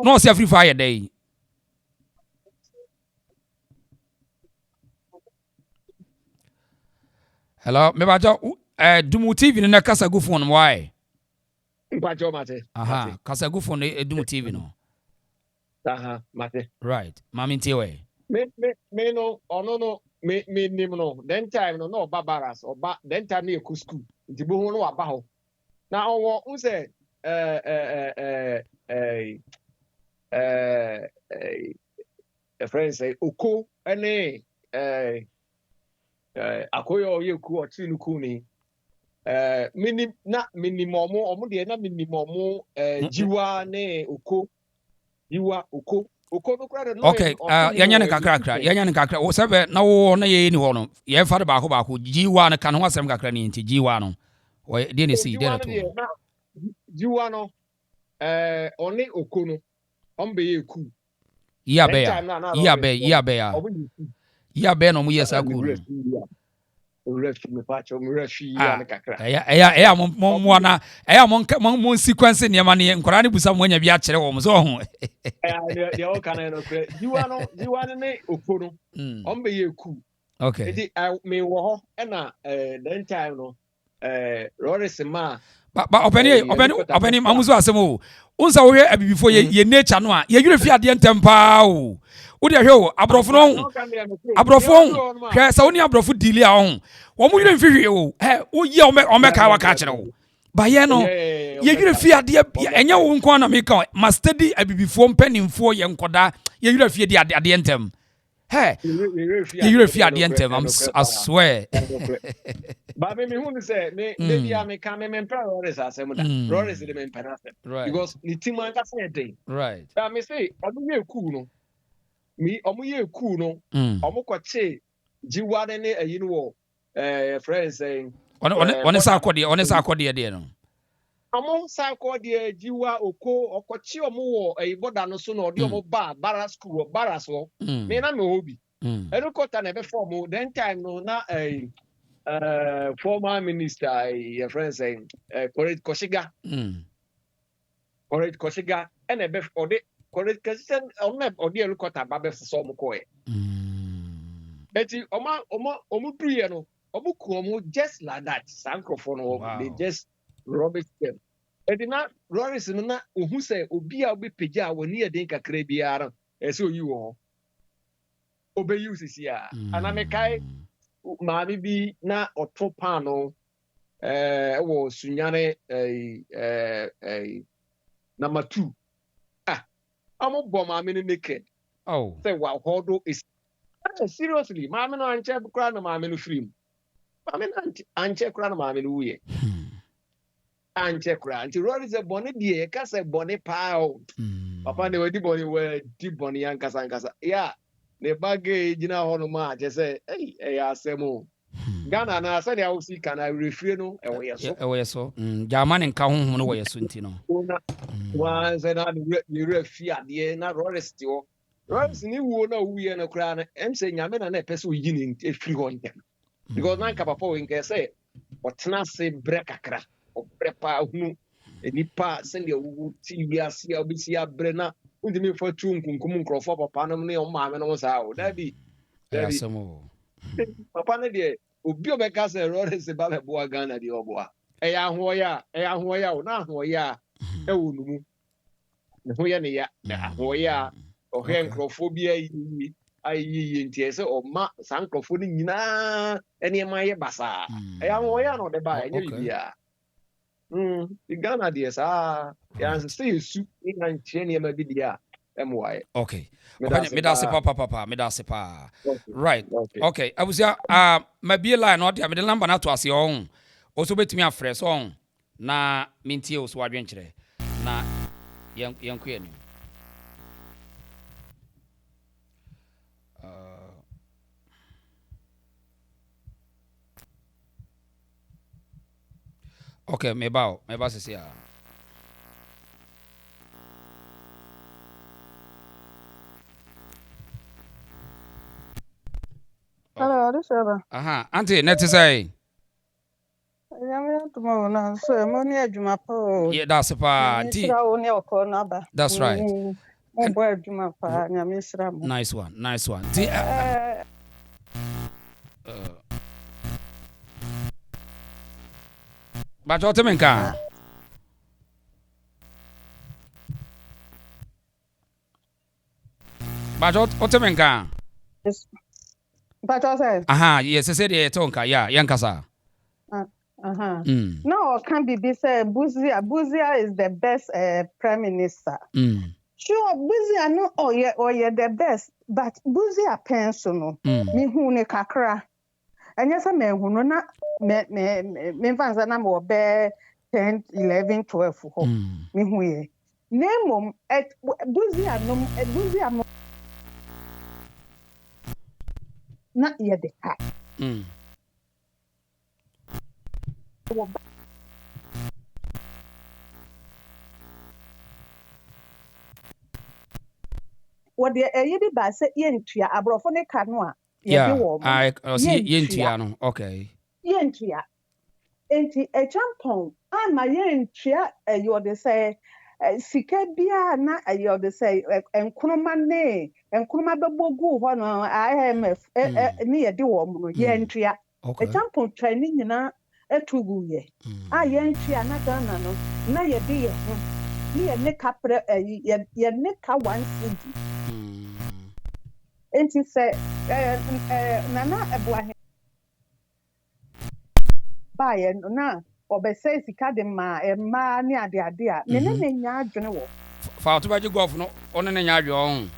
no say free fire day. Hello, me ba jo Dumu TV no na kasa go phone why? Mpacho mate. Aha, kasa go phone Dumu TV no. Aha, mate. Right. Mami ntiwe. Me no ono no me nim no. Then time no babaras or then time na ku school. Nti bo ho no aba ho. Na owo unse a friend say oko ene akoyo ye ku oti nu ku ni minimum omo de na minimum jiwa ne oko jiwa oko no kra no okay yanya ne kakra o sebe na wo na ye ni ho no ye fa de baako jiwa ne kan ho asem kakra ni nti jiwa no o de ne si de na to jiwa no oni oko no ombe ye ku ya be no mu yesa ku me pacho me refi ya ne kakra mo sequence ne ma ne nkora ne busa mo nya bi a kire wo mo so ho ya o kana no kre jiwa ne oko no ombe ye ku okay edi me wo ho na then time no Rollins ma ba openi mamuzo asemo unsa wo hwe abibifo ye nature no a ye yure fi ade ntempa o wo de hwe o abrofo no hwe sa woni abrofo dili a ho wo mu yure fi hwe o wo ye o me ka wa ka kire wo ba ye no ye yure fi ade enya wo nko na me ka ma study abibifo mpanimfo ye nkoda ye yure fi ade ntem you feel the end I swear. But me who say me can me Rollins as Rollins the main penalty. Because the team man can say day. Right. But me say omu ye cool no. Me omu ye cool no. Omu kwache jiwa ne ayi no friends saying On sa akɔdeɛ deɛ no. Among Sako de Jiwa Oko or Kochio Mo a boda no soon or the Barra school or Barraso. Me na me hobby. I don't got an ever form then time no na a former minister a friend saying correct Koshiga. Correct Koshiga and a bef or the correct Kasian or map or dear look at a babes some coy. Betty Oma Omupriano Omukuomo just like that Sankophone they just rubbish them. Edina Rollins na who say obi a obi pagya woni eden kakra biara ese oyi wo obe use sia ana me kai maami bi na oto pano wo sunyane number 2 amo bom maami ne naked say wa hodo is seriously maami no anche kra na maami no free maami no anche kra na maami no wuye anche kra anti Rollins a bone die ka say bone pao papa ne wadi bone we di bone yankasa ya ne bage gina hono ma je say asemo Ghana na say dia usi kana refrain no ewo yeso German nka honhom no wo yeso nti no wa say na ni refi ade na Rollins ti wo Rollins ni wo na wuye na kra na em say nyame na pese oyi ni efiri ho ntem because na nka papa we nka say otena se brekakra prepa hunu enipa send your TV asia obisi abrena undimi fa tu nkunkum nkrofo papa no ne o maame no sa o dabi papa ne de obi obeka se Rollins ba be boa Ghana de oboa eya hoya o na hoya e wonumu ne hoya ne ya na hoya o he nkrofo bi ayi nti ese o ma san nkrofo ni nyina ene ma ye basa eya hoya no de ba enye bibia Ghana dear, ya say soup in and chenny ma bidia. MY. Okay. Me da se papa, me da se pa. Right. Okay. I was my be line not ya me the number na to ase on. Also betimi afresh on na mintie o so adwenkyere. Na yanku ani. Okay, me ba sisi ya. Hello, this is Aha, auntie, net say. Tomorrow now, so money adwuma pa. Yeah, that's pa. Auntie. That's right. Nice one. But what menka? Yes. But what say? Aha, yes, I said it tonka, yeah, yankasa. No, can't be say Buzia is the best prime minister. Sure, Buzia no oh yeah the best, but Buzia pension me hu ne kakra. Anya say me hu no na me fanza na mo be 10, 11, 12 ho. Me hu ye. Name Buzia no na ye de ka. What the yedi ba say yentua abrofo ne ka no a yeah I see yentua no okay yentua enti Acheampong ama yentua you dey say sika bia na you dey say Nkrumah bebogu ho no IMF ne yedi wo no yentua Acheampong training nyina etugu ye yentua na Ghana no na yedi ye ho ne ne kapre ye ne ka 1 cedi enti say nana Boahen buy na obese sika de ma ni ade a me ne nya adwene wo fa to baje golf no one ne nya adwe on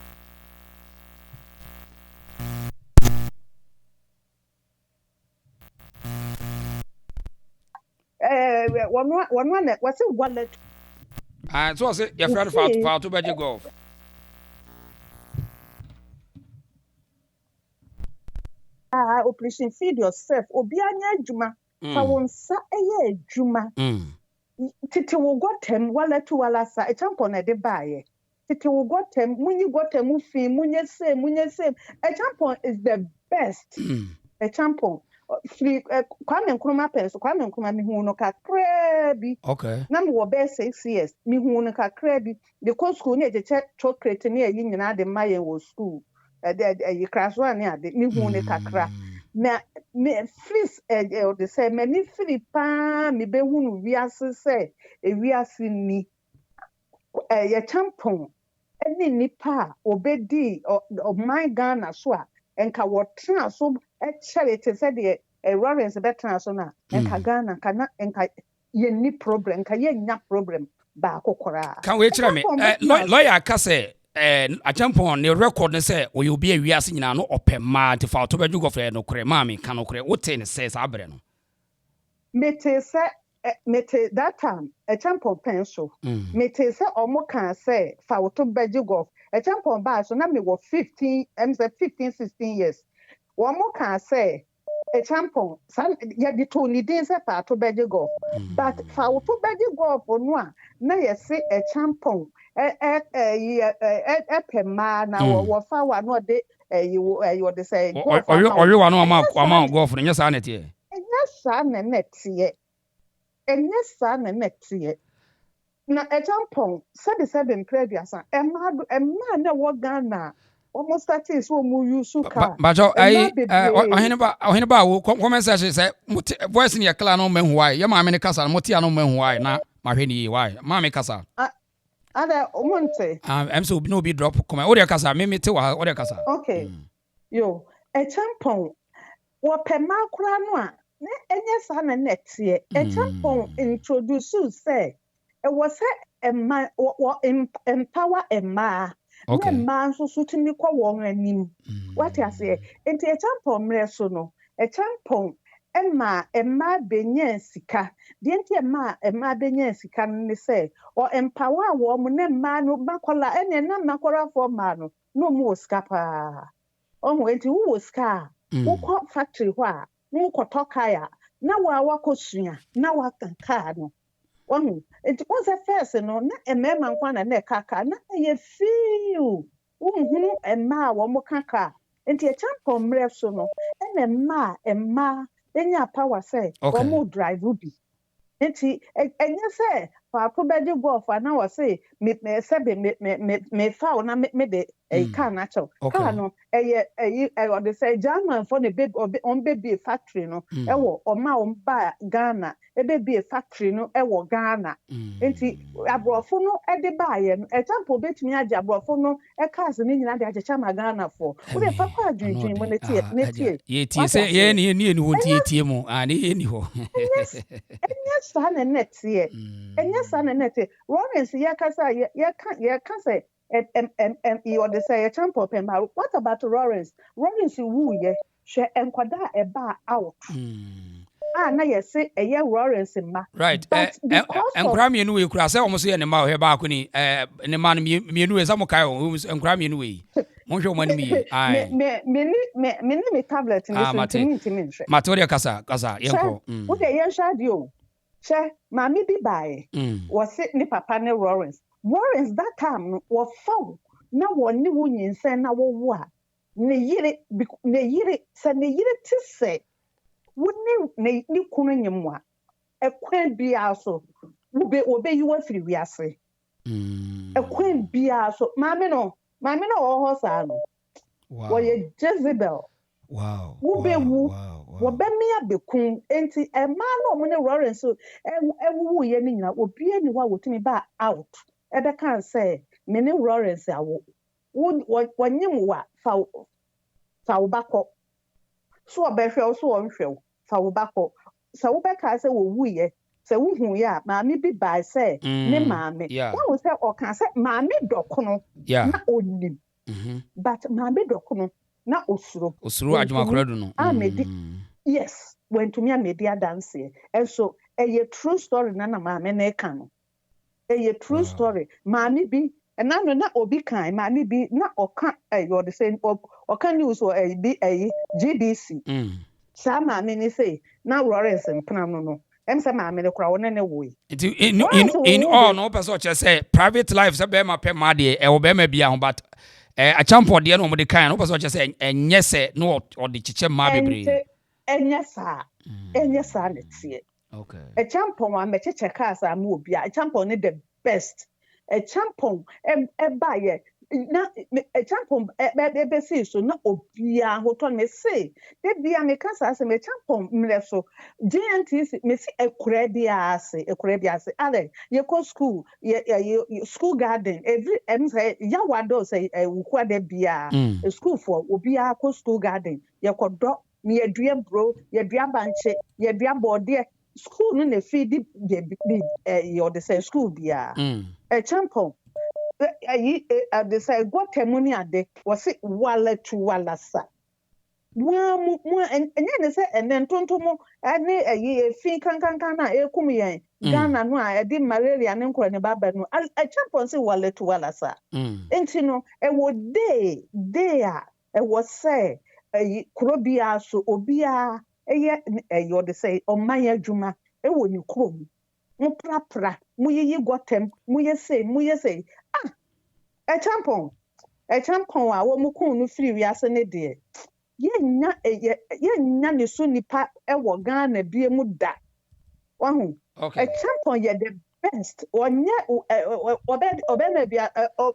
one ne wase wallet so say your friend fa to baje golf operation feed yourself obi anya adwuma fa wonsa eye adwuma titi wo gotem wala tu wala sa Acheampong na de baaye titi wo gotem munyi gotem fi munye same Acheampong is the best Acheampong free Kwame Nkrumah penso Kwame Nkrumah mi hu no kakra bi na me wo be 6 years mi hu no kakra bi the school ne je chocolate ne yi nyina de maye wo school you class one ya de mi hu ne kakra na me fris de say many Philippa mi be hu wiase say wiase ni Acheampong any nipa obedi o my Ghana so a enka wotra so charity said the Rollins better so na enka Ghana kana enka ye ni problem enka ye nya problem ba kokora can we tell me lawyer ka say Acheampong ne record ne say we obi a wiase nyina no opema te fa to bedwu gofre no kure ma me kan no kure wote ne say sa abre no mete that time Acheampong penso mete say omo kan say fa to bedwu gof Acheampong ba so na me wo 15 16 years omo kan say Acheampong san ya di to ni din say fa to bedwu gof but fa to bedwu gof no a na ye say Acheampong pema na wo fa wa no de you de say golf oyo wa no ama golf no nyesa na tie nyesa na netie enyesa na netie na Acheampong said previous emma na wo Ghana almost starting so mu use car but ohene ba wo comment section say voice ne kala no mahu why ya ma me ne kasa mo tia no mahu why na ma hwe ni why ma me kasa ada omonte am so no be drop comment o de kasa me te wa o de kasa okay yo Acheampong wo pema kura no a na enyesa na netie Acheampong introduce say it was empower emma na man so timi kwa won anim what you say enti Acheampong mre so no Acheampong emma benya sika de enti emma benya sika ne say or empower wo mo na ma no makola ene na makola for ma no mu sika pa o enti wo sika wo kwa factory ho a wo kotoka ya na wa kosua na wa kanka no one it was a first no na emema nkwana na kaka na ye feel hunu emma wo mo kaka enti Acheampong mre so no emma enya power say wo mo drive bi enti enye say fa to bedi golf na wo say me fa na me de car na cho car no o de say German for the big on baby factory no e wo o ma o ba Ghana e baby factory no e wo Ghana enti abrofo no e de ba ye no Acheampong betumi age abrofo no e cars ni nyina de achecha ma Ghana for wo de fa kwa dwendwen mo ne tie ye tie say ye ni ho tie mu ne ni ho enya sana netie Rollins ya kasa say you de say Acheampong pema what about Rollins wu ye hwe enkwada e ba out na ye say eye Rollins ma right enkra mienu we kura say omo so ye ne ma he ba ko ni ne ma no mienu we za mo kai enkra mienu we mo hwe mo ani mi ai me tablet ni so ntimi nhwe matoria kasa yenko wo de ye shade o she mami bi bae wo se ni papa ne Rollins that time wo faw na wo ni wo nyinsen na wo wo a ne yire se ne yire ti se wo ni kunu nyimwa ekwan bia so wo be yi wa firi wiase ekwan bia so mami no wo ho sa no wo ye Jezebel wow wo be wu wo be mia bekun enti emma no mo ne Rollins so ewu ye ni nyina obi ani wa wotumi ba out ebe kan say me ne Rollins awo wo nyim wa fa wo bako so obehwe so wo nhwe fa wo bako sa wo be ka say wo wuye say wo hu ya ma me bi ba say ne ma me wo say o kan say ma me dokono na onim but ma me dokono na osuro adwuma koradu no yes when to me media dance and so a true story na ma me na ka no a true story ma me bi and na obi kan ma me bi na oka you the same oka news or GBC Sa maame ni say na Rollins mpena no. Em say maame ne kura wona ne woyi. In all no person say private life say be ma pema de e wo be ma bia ho but Acheampong de no mo de kan no person say enye say no or de chiche ma bebre. Enye sa ne tie. Okay. Acheampong wa me cheche ka sa ma obi a Acheampong ne the best. Acheampong ba ye na Acheampong be see so na obi a hoton me say de bia me ka sa me Acheampong mle so GNTC me see ekure bia ase ale ye ko school ye school garden every say ya wado say ukwa de bia school for obi a ko school garden ye ko do me adua bro ye dua banche ye dua bode school no na feed your the say school bia Acheampong they say what temuni ade was it wale to walasa mu and then say and then tontomo ane ayi fin kan na ekum yen Ghana no a di malaria ne nkro ne baba no Acheampong say wale to walasa enti no e wo day a e wo say ayi krobia so obia eye you dey say oman adwuma e wo ni krom mu prapra mu yiyi gotem mu yese Acheampong a wo mu kun no free wiase ne de yenya ne so nipa e wo Ghana bie mu da wahu Acheampong ye the best onye obema bia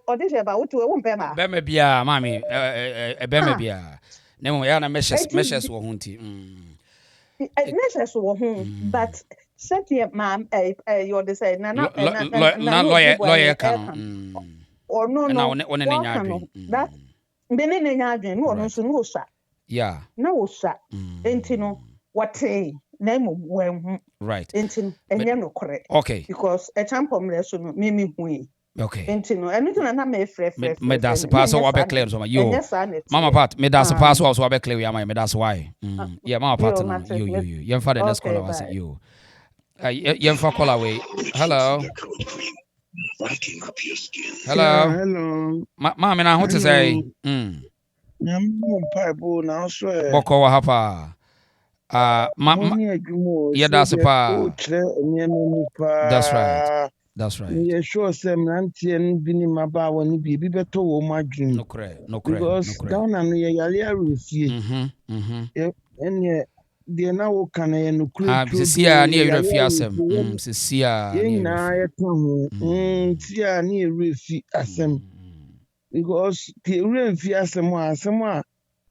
odije ba wotu wo mpema bema bia mami bema bia nemo ya na meshes wo hunti meshes wo hun but Cynthia ma'am you dey say na lawyer kan or no one ne nyadwen that bene ne nyadwen no no so no sha yeah na wo sha enti no what na mo wen right enti no enye no correct okay because Acheampong le so no me hu okay enti no enu na me frɛ me das pass o be clear so ma yo mama pat me das pass o so be clear ya ma me das why yeah mama pat no yo yem fa the next caller was yo yem fa caller we hello hello mama na ho to say pipe now so boko wa hapa yeah that's right yeah sure sem nantie bini maba woni bibi beto wo madwin no correct because down no ye yale arufie enye de na wo kan ye no kure sia na ye refi asem sia na ye to sia na ye refi asem because the refi asem a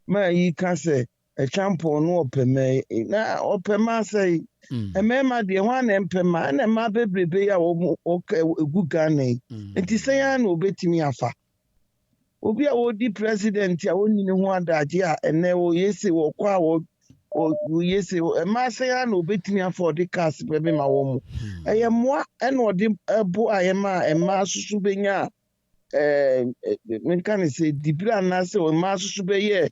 ma yi ka se Acheampong no opeme na opema say emema de ho na empema na ma bebrebe ya wo egu Ghana enti say ya na obetimi afa obi a wo di president a woni ne ho adaje a ene wo yesi wo kwa wo yesi ema say ya na obetimi afa odi cast bebe ma wo mu eye moa ena odi ebo ayema ema susu benya men kan say dibra na say o ma susu be ye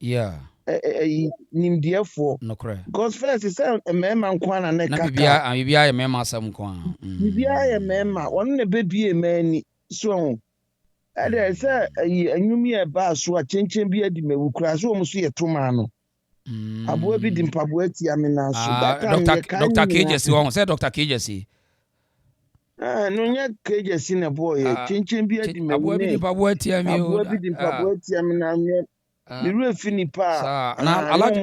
nimdiefo no correct because first is a mema nkwana na kaka na bibia ya mema asam nkwa bibia ya mema won na bebie mani so ade say anyumi e ba so a chenchen bi adi mewukura so mo so ye toma no abo bi di mpabo ati amina so Dr. Kejesi won say Dr. Kejesi no nya Kejesi na boy chenchen bi adi mewune abo bi di mpabo ati ami abo bi di mpabo ati amina the refi ni pa ana alaji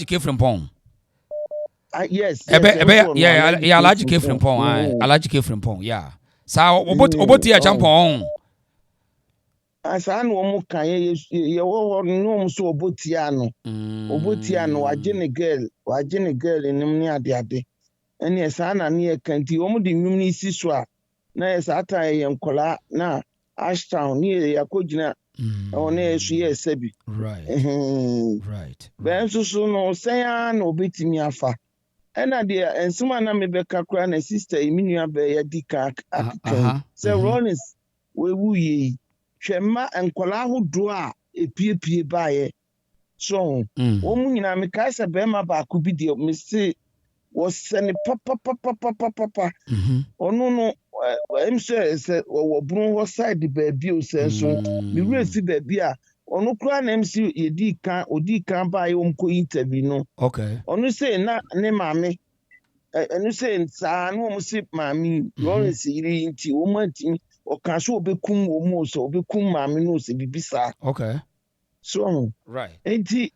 kefrim pon yes yeah alaji kefrim pon alaji kefrim pon yeah sa oboti Acheampong asa no mo kan ye wo no so oboti ano wagene girl nim ni ade ene esa na ne kanti wo mo di nwum ni si so a na esa ata ye nkola na Ashtown ni yakogina on ye sebi right ben so no say na obetimi afa ena de ensuma na mebeka kra na sister iminua be ya dika akiten say Rollins we wuye hwema enkola hodo a epiepie baaye so wo mu nyina me kai se be ma ba ku bi de me say was send papa ono no em say wo brun wo side baby o say so me refi baby a ono kura na MC odi kan ba ye ko interview no okay ono say na ne maame enu say sa no mo si maame Rollins yiri nti o ma ti o kan so obekum o mo so obekum maame no se bibisa okay so right enti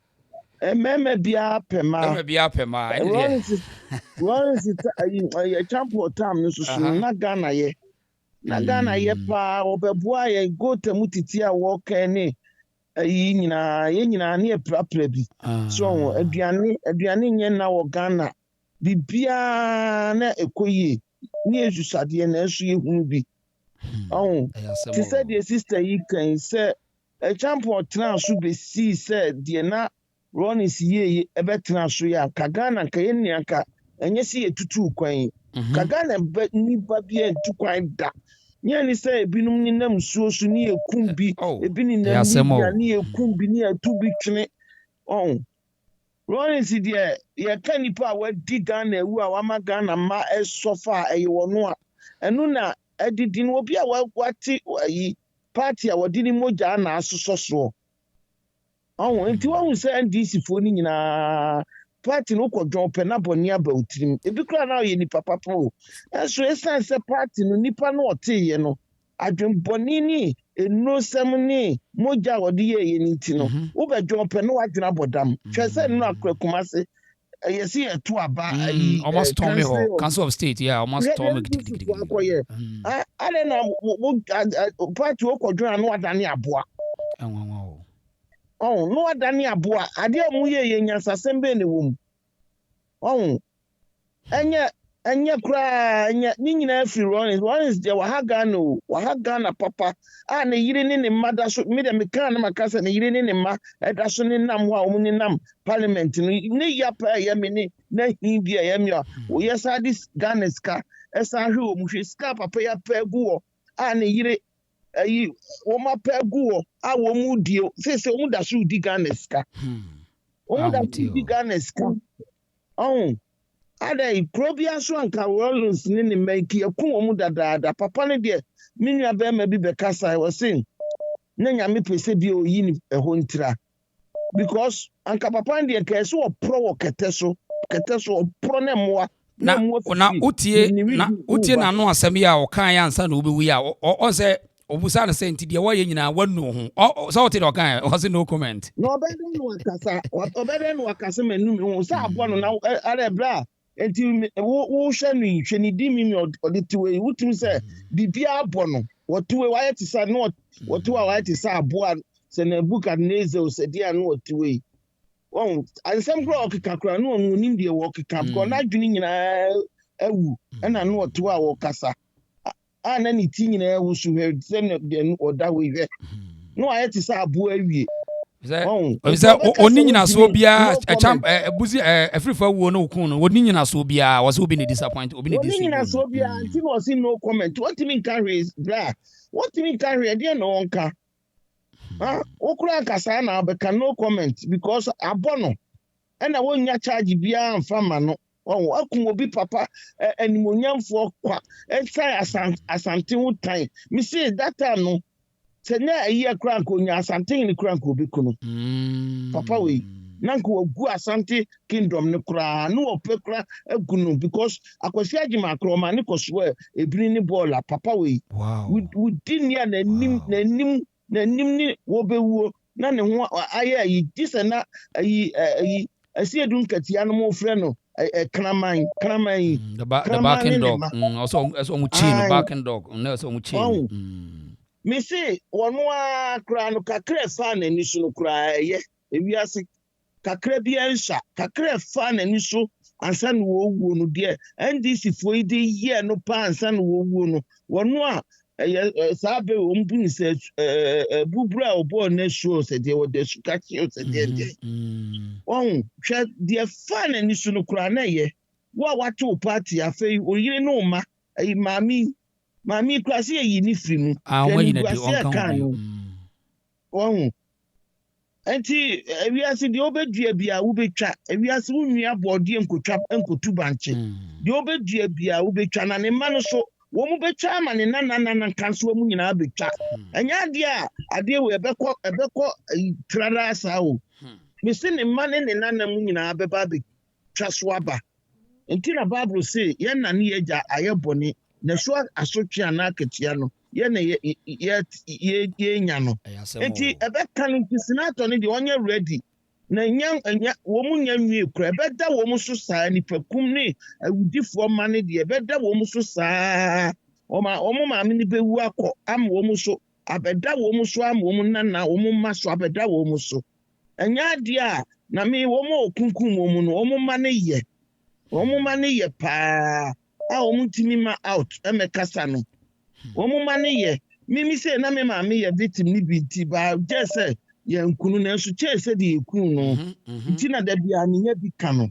meme bia pema Rollins ay champion tam no so na Ghana ye pa obeboa ye go temu titi a wo kan ni ye nyina ne prapra bi so aduane nye na wo Ghana bibia na ekoyie ni esusade na eso ye hunu bi ti said the sister yi kan say a champion trans be see said the na Rollins ye ebetra so ya ka Ghana ka ye nia ka enye si etutu kwan ka Ghana ni ba bi entu kwan da nye ni say ebinum ni nam suo su ni ekum bi ebi ni nam ni ekum bi ni atu bi twene Rollins de ye ka nipa wa di Ghana ewu a wa ma Ghana ma esofa eye wono a enu na edidi no obi a wati yi party a wodi ni moja na asoso enti won say NDC fo ni nyina party no kwadwon pe na boni aba utirim ebi kura na ye nipa papa o so esan say party no nipa no oteye no adwen boni ni enosem ni moja wodi ye ni ti no wo bedwon pe no wadwena bodam hwese no akrakuma se yes here to aba almost Tommy Council of State almost Tommy I don't know party wo kwadwon no adane aboa no adane aboa ade amu ye nyansasem be ne wom enye kra enye ni nyina free Rollins de wa Ghana papa a ne yire ne mada so me de meka na makasa ne yire ne ma eda so ne nam ho a omu ne nam parliament ne ya pa ya me ne na hin bia ya me o yesa this Ghana ska esa hwe omu hwe ska papa ya pa guo a ne yire ayi wo ma pa guo a wo mu die se omu da so di Ghana ska omu da di Ghana ska ada probia so anka Rollins ne make akun omu dada papa ne de minua be ma bi be kasa was saying na nyame pese bi o yi ni ho ntira because anka papa ne de ka so pro keteso pro ne moa na utie na no asem ya o kan ya ansa na obewu ya o se obusa na senti de wo ye nyina wanu ho so wote de o kan o se no comment no obede no akasa manu ho sa abo no na ara bra enti wo hwe ni di mi oditiwe wutum se bibia abo no wotuwe waye ti sa no wotuwa waye ti sa abo se na buka neze o se dia no wotuwe ansem kro okikakra no onu ni de wo okikap ko na dwuni nyina awu na no wotuwa wo kasa na ni ti nyina awu su he se na de oda we hwe no waye ti sa abo awie oni nyina so bia buzi afrifa wo no kun no oni nyina so bia was obi ne disappoint obi ne dis oni nyina so bia anti was no comment what mean carry bra what mean carry there no onka okura kasa na be can no comment because abono na wonya charge bia amfa ma no akun obi papa animonyamfo kwa ensai asante wo time me say that time no senya ayi krank onya asante ni krank obi kuno papa we nanko ogu asante kingdom ne kra no opekra agunu because akwasi agima akroma ne koswe ebiri ni bola papa we we din ya nanim ni wobewuo na ne ho ayi disana ayi asiedun katia no mo frɛ no kraman the barking dog also mu chain barking dog no so mu chain me say wono akra no kakra fa na ni so no kra ye ewiase kakra bi ansha kakra fa na ni so ansa no wo no de NDC fo ide ye no pa ansa no wo no wono a sabe o mbuni se bubura obo na show se de wo de sukachi o se de hwe de fa na ni so no kra na ye wo wato party afei oyire no ma mami klasi yi ni frimu when you do on enti ewiase de obedua bia wo betwa ewiase wo nua bode enkotwa enkotu banche de obedua bia wo betwa na ne ma no so wo mu betwa ama ne nanana kanso mu nyina betwa anya ade we ebekọ trada sawo me se ne ma ne nana mu nyina beba betwa so aba enti na Bible say ye na ne yeja ayebone na so asotwe ana ketia no ye na ye nya no enti ebeka no Zenator ne de onye ready na nya wo mu nya nwie kura ebeda wo mu so saa nipakum ne awudifo ma ne de ebeda wo mu so saa omo ma me ni bewu akọ am wo mu so abeda wo mu so am wo mu nana wo mu ma so abeda wo mu so enya de a na me wo mu okunkum wo mu no wo mu ma ne ye pa a wo mu timi ma out emekasa no wo mu ma ne ye mimi say na me ma me ye victim ni binti ba just say ye nkunu na so chese de ekun no ntina da bia nya bi ka no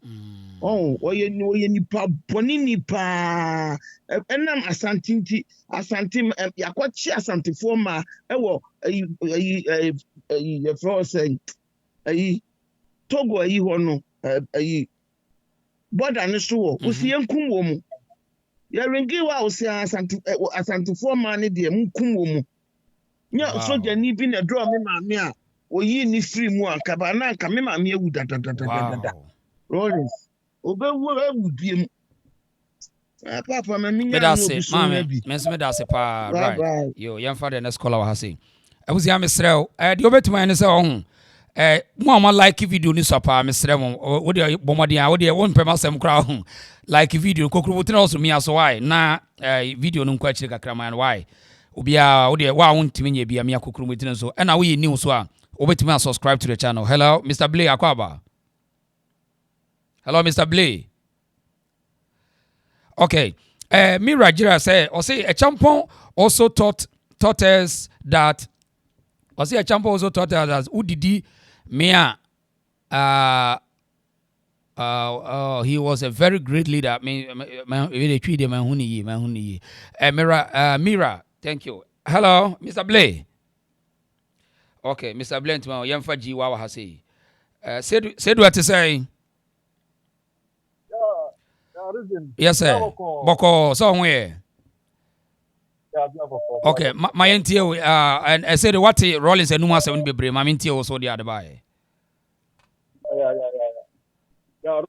oye nipa boni nipa enam asante yakwachi asante forma ewo ye fro say Togo ho no border ne so wo usie nkum wo mu ye ringi wa usie asante forma ne de nkum wo mu nya soja ni bi na draw me maame a oyi ni free mu akaba na nka me maame ewu da Rollins obewu biem papa ma minya no bi so na bi me da se pa right yo yemfa the next caller wa say abuzi am srew de obetuma ne se ohun mo am like video ni so pa me srew wo de bomodin a wo de won pema sem kra ohun like video kokuru tina also me aso why na video no nkwa chire kakra man why obia wo de wa won timi nya bia me akokuru mutina so na wo yi news so a obetuma subscribe to the channel. Hello Mr. Blay Akwaba. Hello, Mr. Blay. Okay. Mira Jira say, Acheampong also taught us that. Acheampong also taught us that Udidi Mea. He was a very great leader. Mira, thank you. Hello, Mr. Blay. Okay, Mr. Blay, Yamfa G. Wawa Hasi. Said what to say. Yes, sir. Boko, somewhere. Okay, my NTO, and I said what Rollins and Numa 7 be brave. My NTO also the other by. Yeah,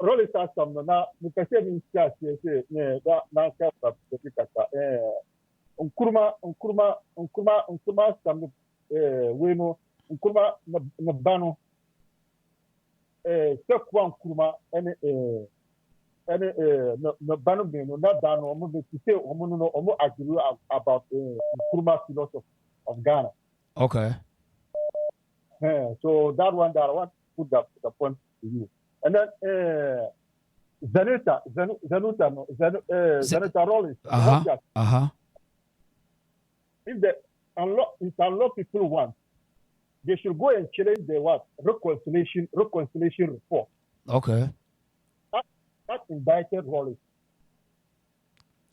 Rollins has some now. The person in charge, that now Nkrumah, some we know Nkrumah Nabano, Sekwan Nkrumah, and Nabano, not Dano, almost to say, almost agree about Nkrumah philosophy of Ghana. Okay. So that one that I want to put the point to you. And then Zenator Rollins. If the unlock people want, they should go and challenge the what reconciliation report. Okay. That indicted Rollins.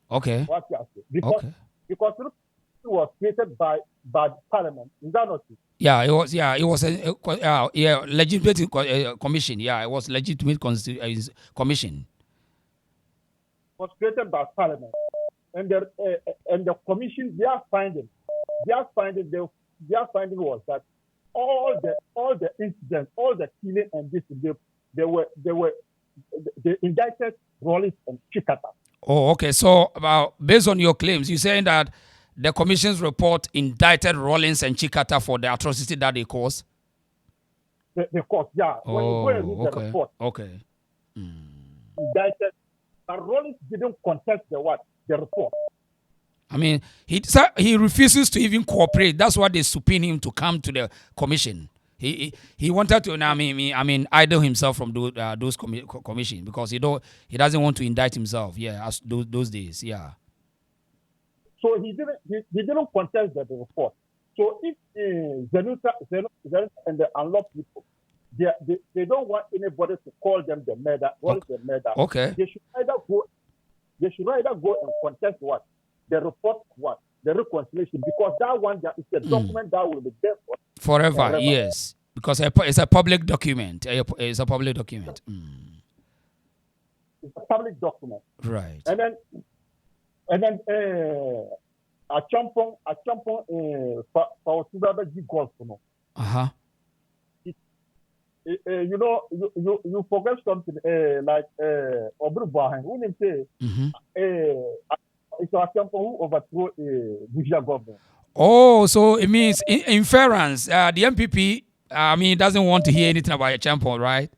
Okay. What you say? Because it was created by Parliament. Is that not it? Yeah, it was a legitimate commission. Yeah, it was legitimate commission. It was created by Parliament, and the commission their finding was that all the incidents, all the killing and this they indicted Rollins and Chikata. Oh, okay. So based on your claims, you're saying that the commission's report indicted Rollins and Chikata for the atrocity that they caused? The court, yeah. When you go and read the report, indicted, but Rollins didn't contest the report. I mean, he refuses to even cooperate. That's why they subpoena him to come to the commission. He wanted to, idle himself from those commission because he doesn't want to indict himself. Yeah, as those days. Yeah. So he didn't contest the report. So if Zenator and the unlocked people, they don't want anybody to call them the murder, the murder. Okay. They should either go and contest the report, the reconciliation, because that one is a document that will be there forever. Yes, because it's a public document. It's a public document. It's a public document. Right. And then And then Acheampong for golf, you know. You know, you forget something like Obiri Boahen. Who didn't say it's Acheampong who overthrew Busia government. Oh, so it means inference. The MPP, doesn't want to hear anything about Acheampong, right?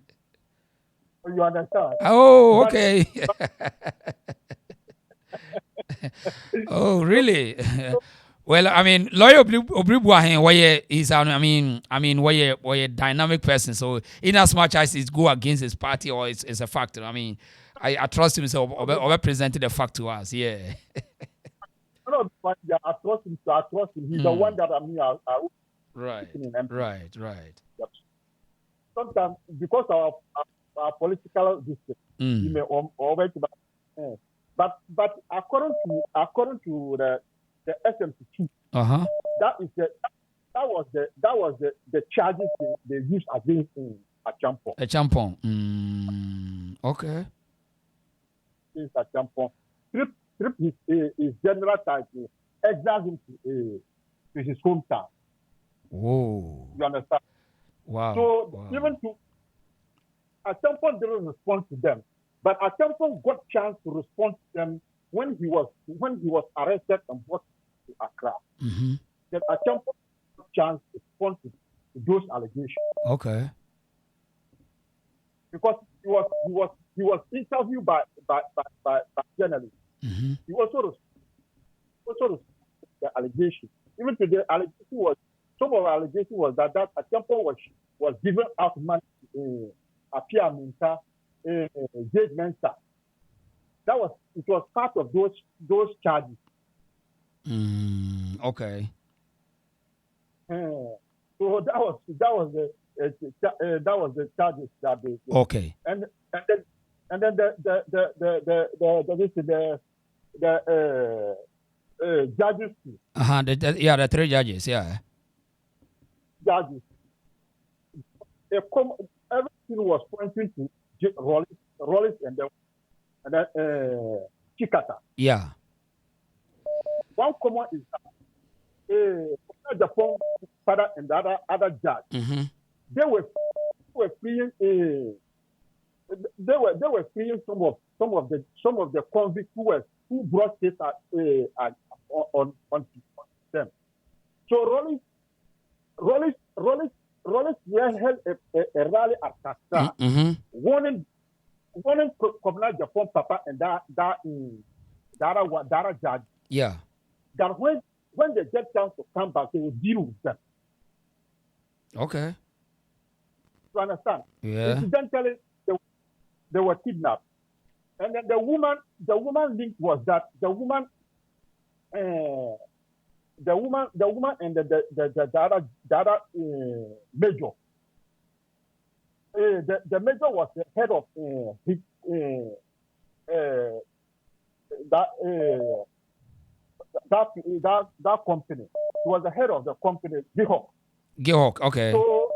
You understand? Oh, okay. Oh, really? Well, lawyer Obiri Boahen, why a dynamic person. So, in as much as it go against his party or it's a factor, I trust him. So, Obe presented the fact to us. Yeah. No, but I trust him. He's the one that Right. Yep. Sometimes because of our political distance, he may always. But according to the SMC2, that was the charges they used against Acheampong. Acheampong. Okay. Against Acheampong. Strip his general title, exile him to his hometown. Whoa. You understand? Wow. So even to Acheampong didn't respond to them. But Acheampong got chance to respond to them when he was arrested and brought to Accra. That Acheampong got chance to respond to those allegations. Okay. Because he was interviewed by journalists. He also responded to the allegation. Even to the allegation some of the allegation was that Acheampong was given out money to Acheampong. Mensa. It was part of those charges. Okay. So that was the charges that they. Okay. And then the judges. The three judges. Yeah. Judges. Everything was pointing to Rollins and then Chikata. Yeah. One common is that the father and the other judge. They were freeing some of the convicts who brought this on them. So Rollins held a rally at Accra, warning Kwame Nkrumah Papa and that judge. Yeah. That when they get chance to come back, they will deal with them. Okay. You understand? Yeah. Incidentally, they were kidnapped, and then the woman link was that the woman and the other major. The major was the head of that company. He was the head of the company, Gihok, okay. So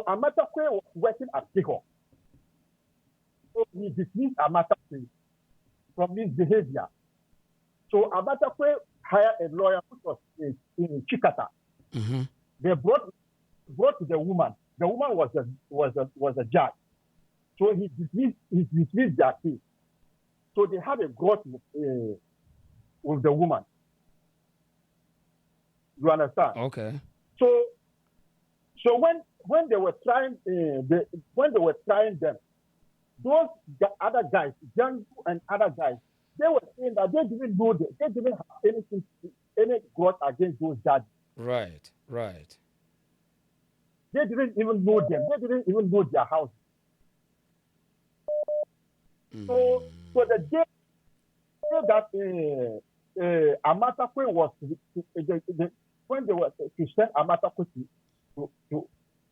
Amatakwe was working at Gihok. So he dismissed Amatakwe from his behavior. So Amatakwe hired a lawyer who was in Chikata. They brought to the woman. The woman was a judge. So he dismissed their case. So they had a grudge with the woman. You understand? Okay. So when they were trying them, those other guys, Jan and other guys, they were saying that they didn't know they didn't have any grudge against those judges. Right. They didn't even know them. They didn't even know their house. So the day that Amatakwe was when they were to send Amatakwe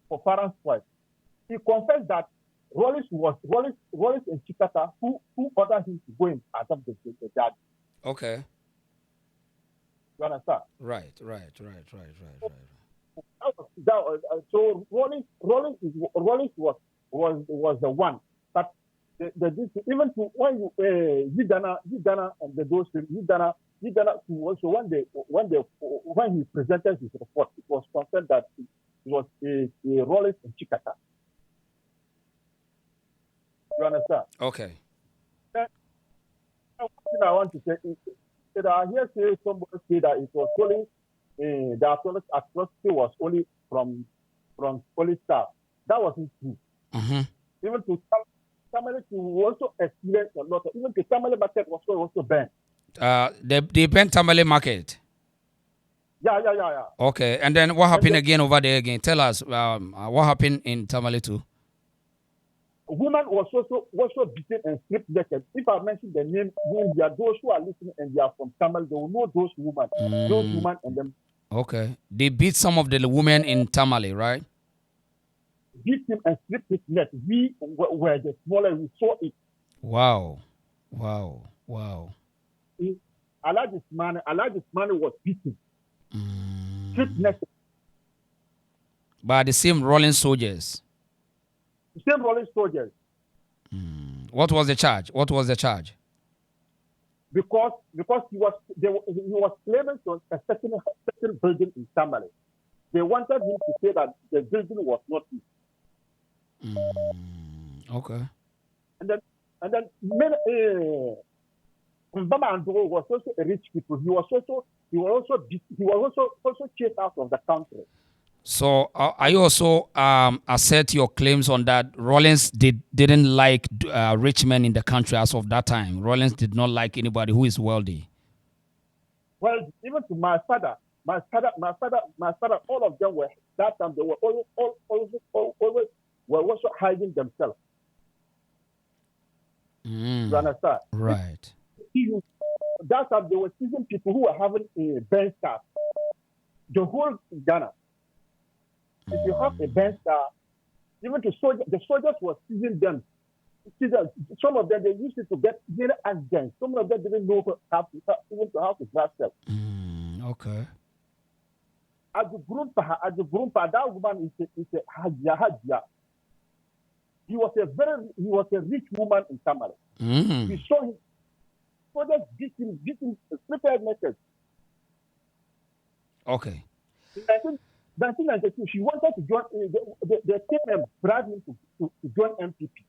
for Farah's wife, he confessed that Rollins and Chikata who ordered him to go in as of the judge. Okay. You understand? Right. So Rollins was the one, but even to when you Zidana and the those Zidana also when he presented his report, it was confirmed that it was a Rollins in Chikata. You understand? Okay. Then, one thing I want to say is that I hear somebody say that it was only the atrocity was only from police staff. That wasn't true. Even to Tamale to also experience a lot. Even the Tamale market was also banned. They banned Tamale market. Yeah. Okay, and then what happened again over there again? Tell us what happened in Tamale too. Women was also beaten and stripped naked. If I mention the name, they are those who are listening and they are from Tamale, they will know those women. Those women and them. Okay, they beat some of the women in Tamale, right? Beat him and stripped his neck. We were the smaller, we saw it. Wow. Alhaji's man was beaten. Stripped naked. By the same Rollins soldiers. The same Rollins soldiers. What was the charge? Because he was claiming to a certain building in Tamale. They wanted him to say that the building was not his. Okay. And then Mbama Andro was also a rich people. He was also chased out of the country. So are you also assert your claims on that? Rollins didn't like rich men in the country as of that time. Rollins did not like anybody who is wealthy. Well, even to my father, all of them were that time. They were always were also hiding themselves. You understand? Right. That time they were seizing people who were having a Benz car. The whole Ghana. If you have a Benz car, even the soldiers were seizing them. Some of them they used it to get accidents. Some of them didn't know how to drive them. Okay. As the Grumpa, that woman is a Hajia. He was a rich woman in Tamale. We saw him. Soldiers beating prepared methods. Okay. In 1992, she wanted to join. They came and bribed him to join MPP.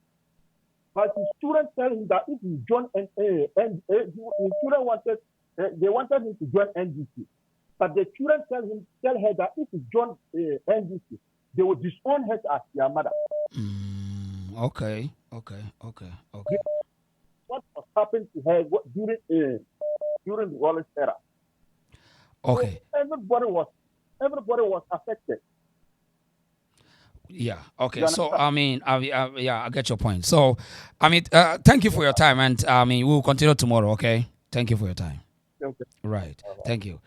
But his students tell him that if he joined, his students they wanted him to join NDC. But the children tell her that if he joined NDC, they would disown her as their mother. Okay. What was happened to her during the Rollins era? Okay. So everybody was affected. Yeah. Okay. So I get your point. So thank you for your time, and we'll continue tomorrow. Okay. Thank you for your time. Okay. Right. Thank you.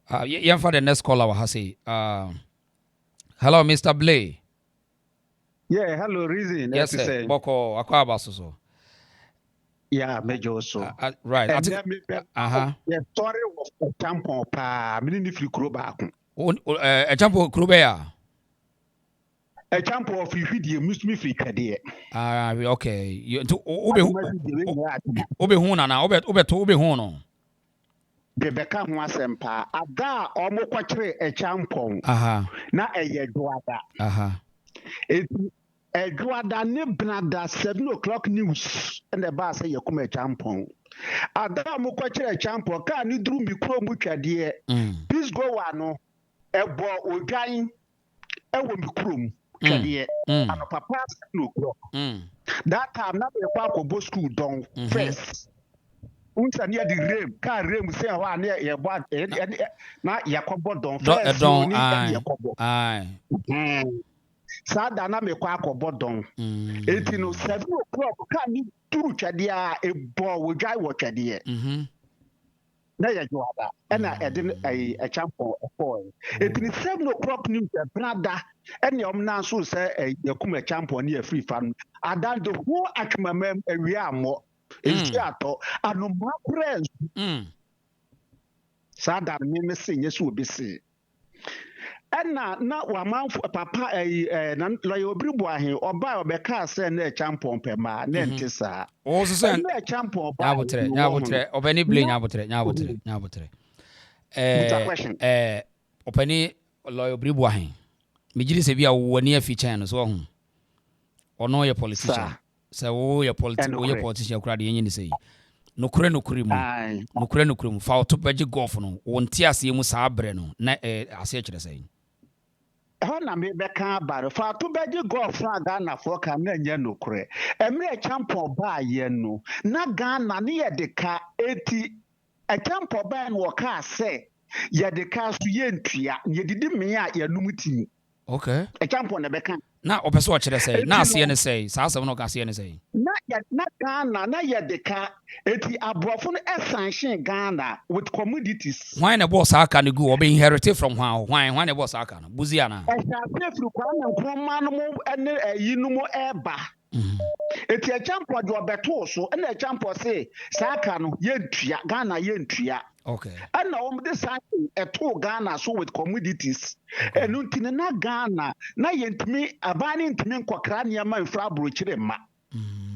For the next caller, Hasi. Hello, Mr. Blay. Yeah, hello, Reason. Yes, sir. Boko Akwaba so. Yeah, major also. Right. And the story of Acheampong pa minini free Kuroba. Acheampong Kurobea. Acheampong of you Muslim free Kade. Okay. You to Obe Huna na Obe Hono. The Becca Wasempa. Ada omo kwachre Acheampong. Na eye duada. Eduada ne brada 7 o'clock news and the bar say you come Acheampong. Ada mo kwachre Acheampong ka ni drum bi kro mu twade. Peace go wano ebo odwan ewo mi krom twade. And papa 7 o'clock. That time na be kwa ko school don first. Unsa near the rem ka rem say wa na ye bo na yakobo don first don Sada na me kwa akobo don. Eti no 7 o'clock ka ni turu twade a ebo wodwai wo twade. Na ya joada. Na edin Acheampong for. Eti ni 7 o'clock news brada. Ene omna so say yakum Acheampong ni free fan. Adan the whole akmamam awia amo. Enti ato anoma friends. Sada me say yesu obi say. ɛna na wamanfo papa na lawyer Obiri Boahen oba obeka sɛ na Acheampong pema na nte saa o so sɛ na Acheampong ba nyabotre obani blame nyabotre opani lawyer Obiri Boahen mejiri se bia woni afi chan no so ho ono ye politician sɛ wo ye politician kura de yenye ni sei nokure mu fa to beji golf no wonti ase mu saa bre no na ase kyerɛ sei ɛhɔ na me bɛka bare fa to beji golf na Ghana fo ka na nya nokure emre Acheampong ba ye no na Ghana ne ye de ka eti Acheampong ba no ka sɛ ye de ka so ye ntua ye didi me a ye num timi okay Acheampong na bɛka na opeso o kyerɛ sei na ase ne sei saa asɛm no ka ase ne sei na Ghana na ye de ka eti abrofo no sanction Ghana with commodities why na boss aka no go obe inherited from why na boss aka no buzia na fru Kwame Nkrumah no mo ene yinu mo eba eti Acheampong de obeto so na Acheampong say saa aka no ye ntua Ghana ye ntua okay and now the sanction eto Ghana so with commodities enu ntine na Ghana na yentimi abani ntimi nkokra niam infra brochire ma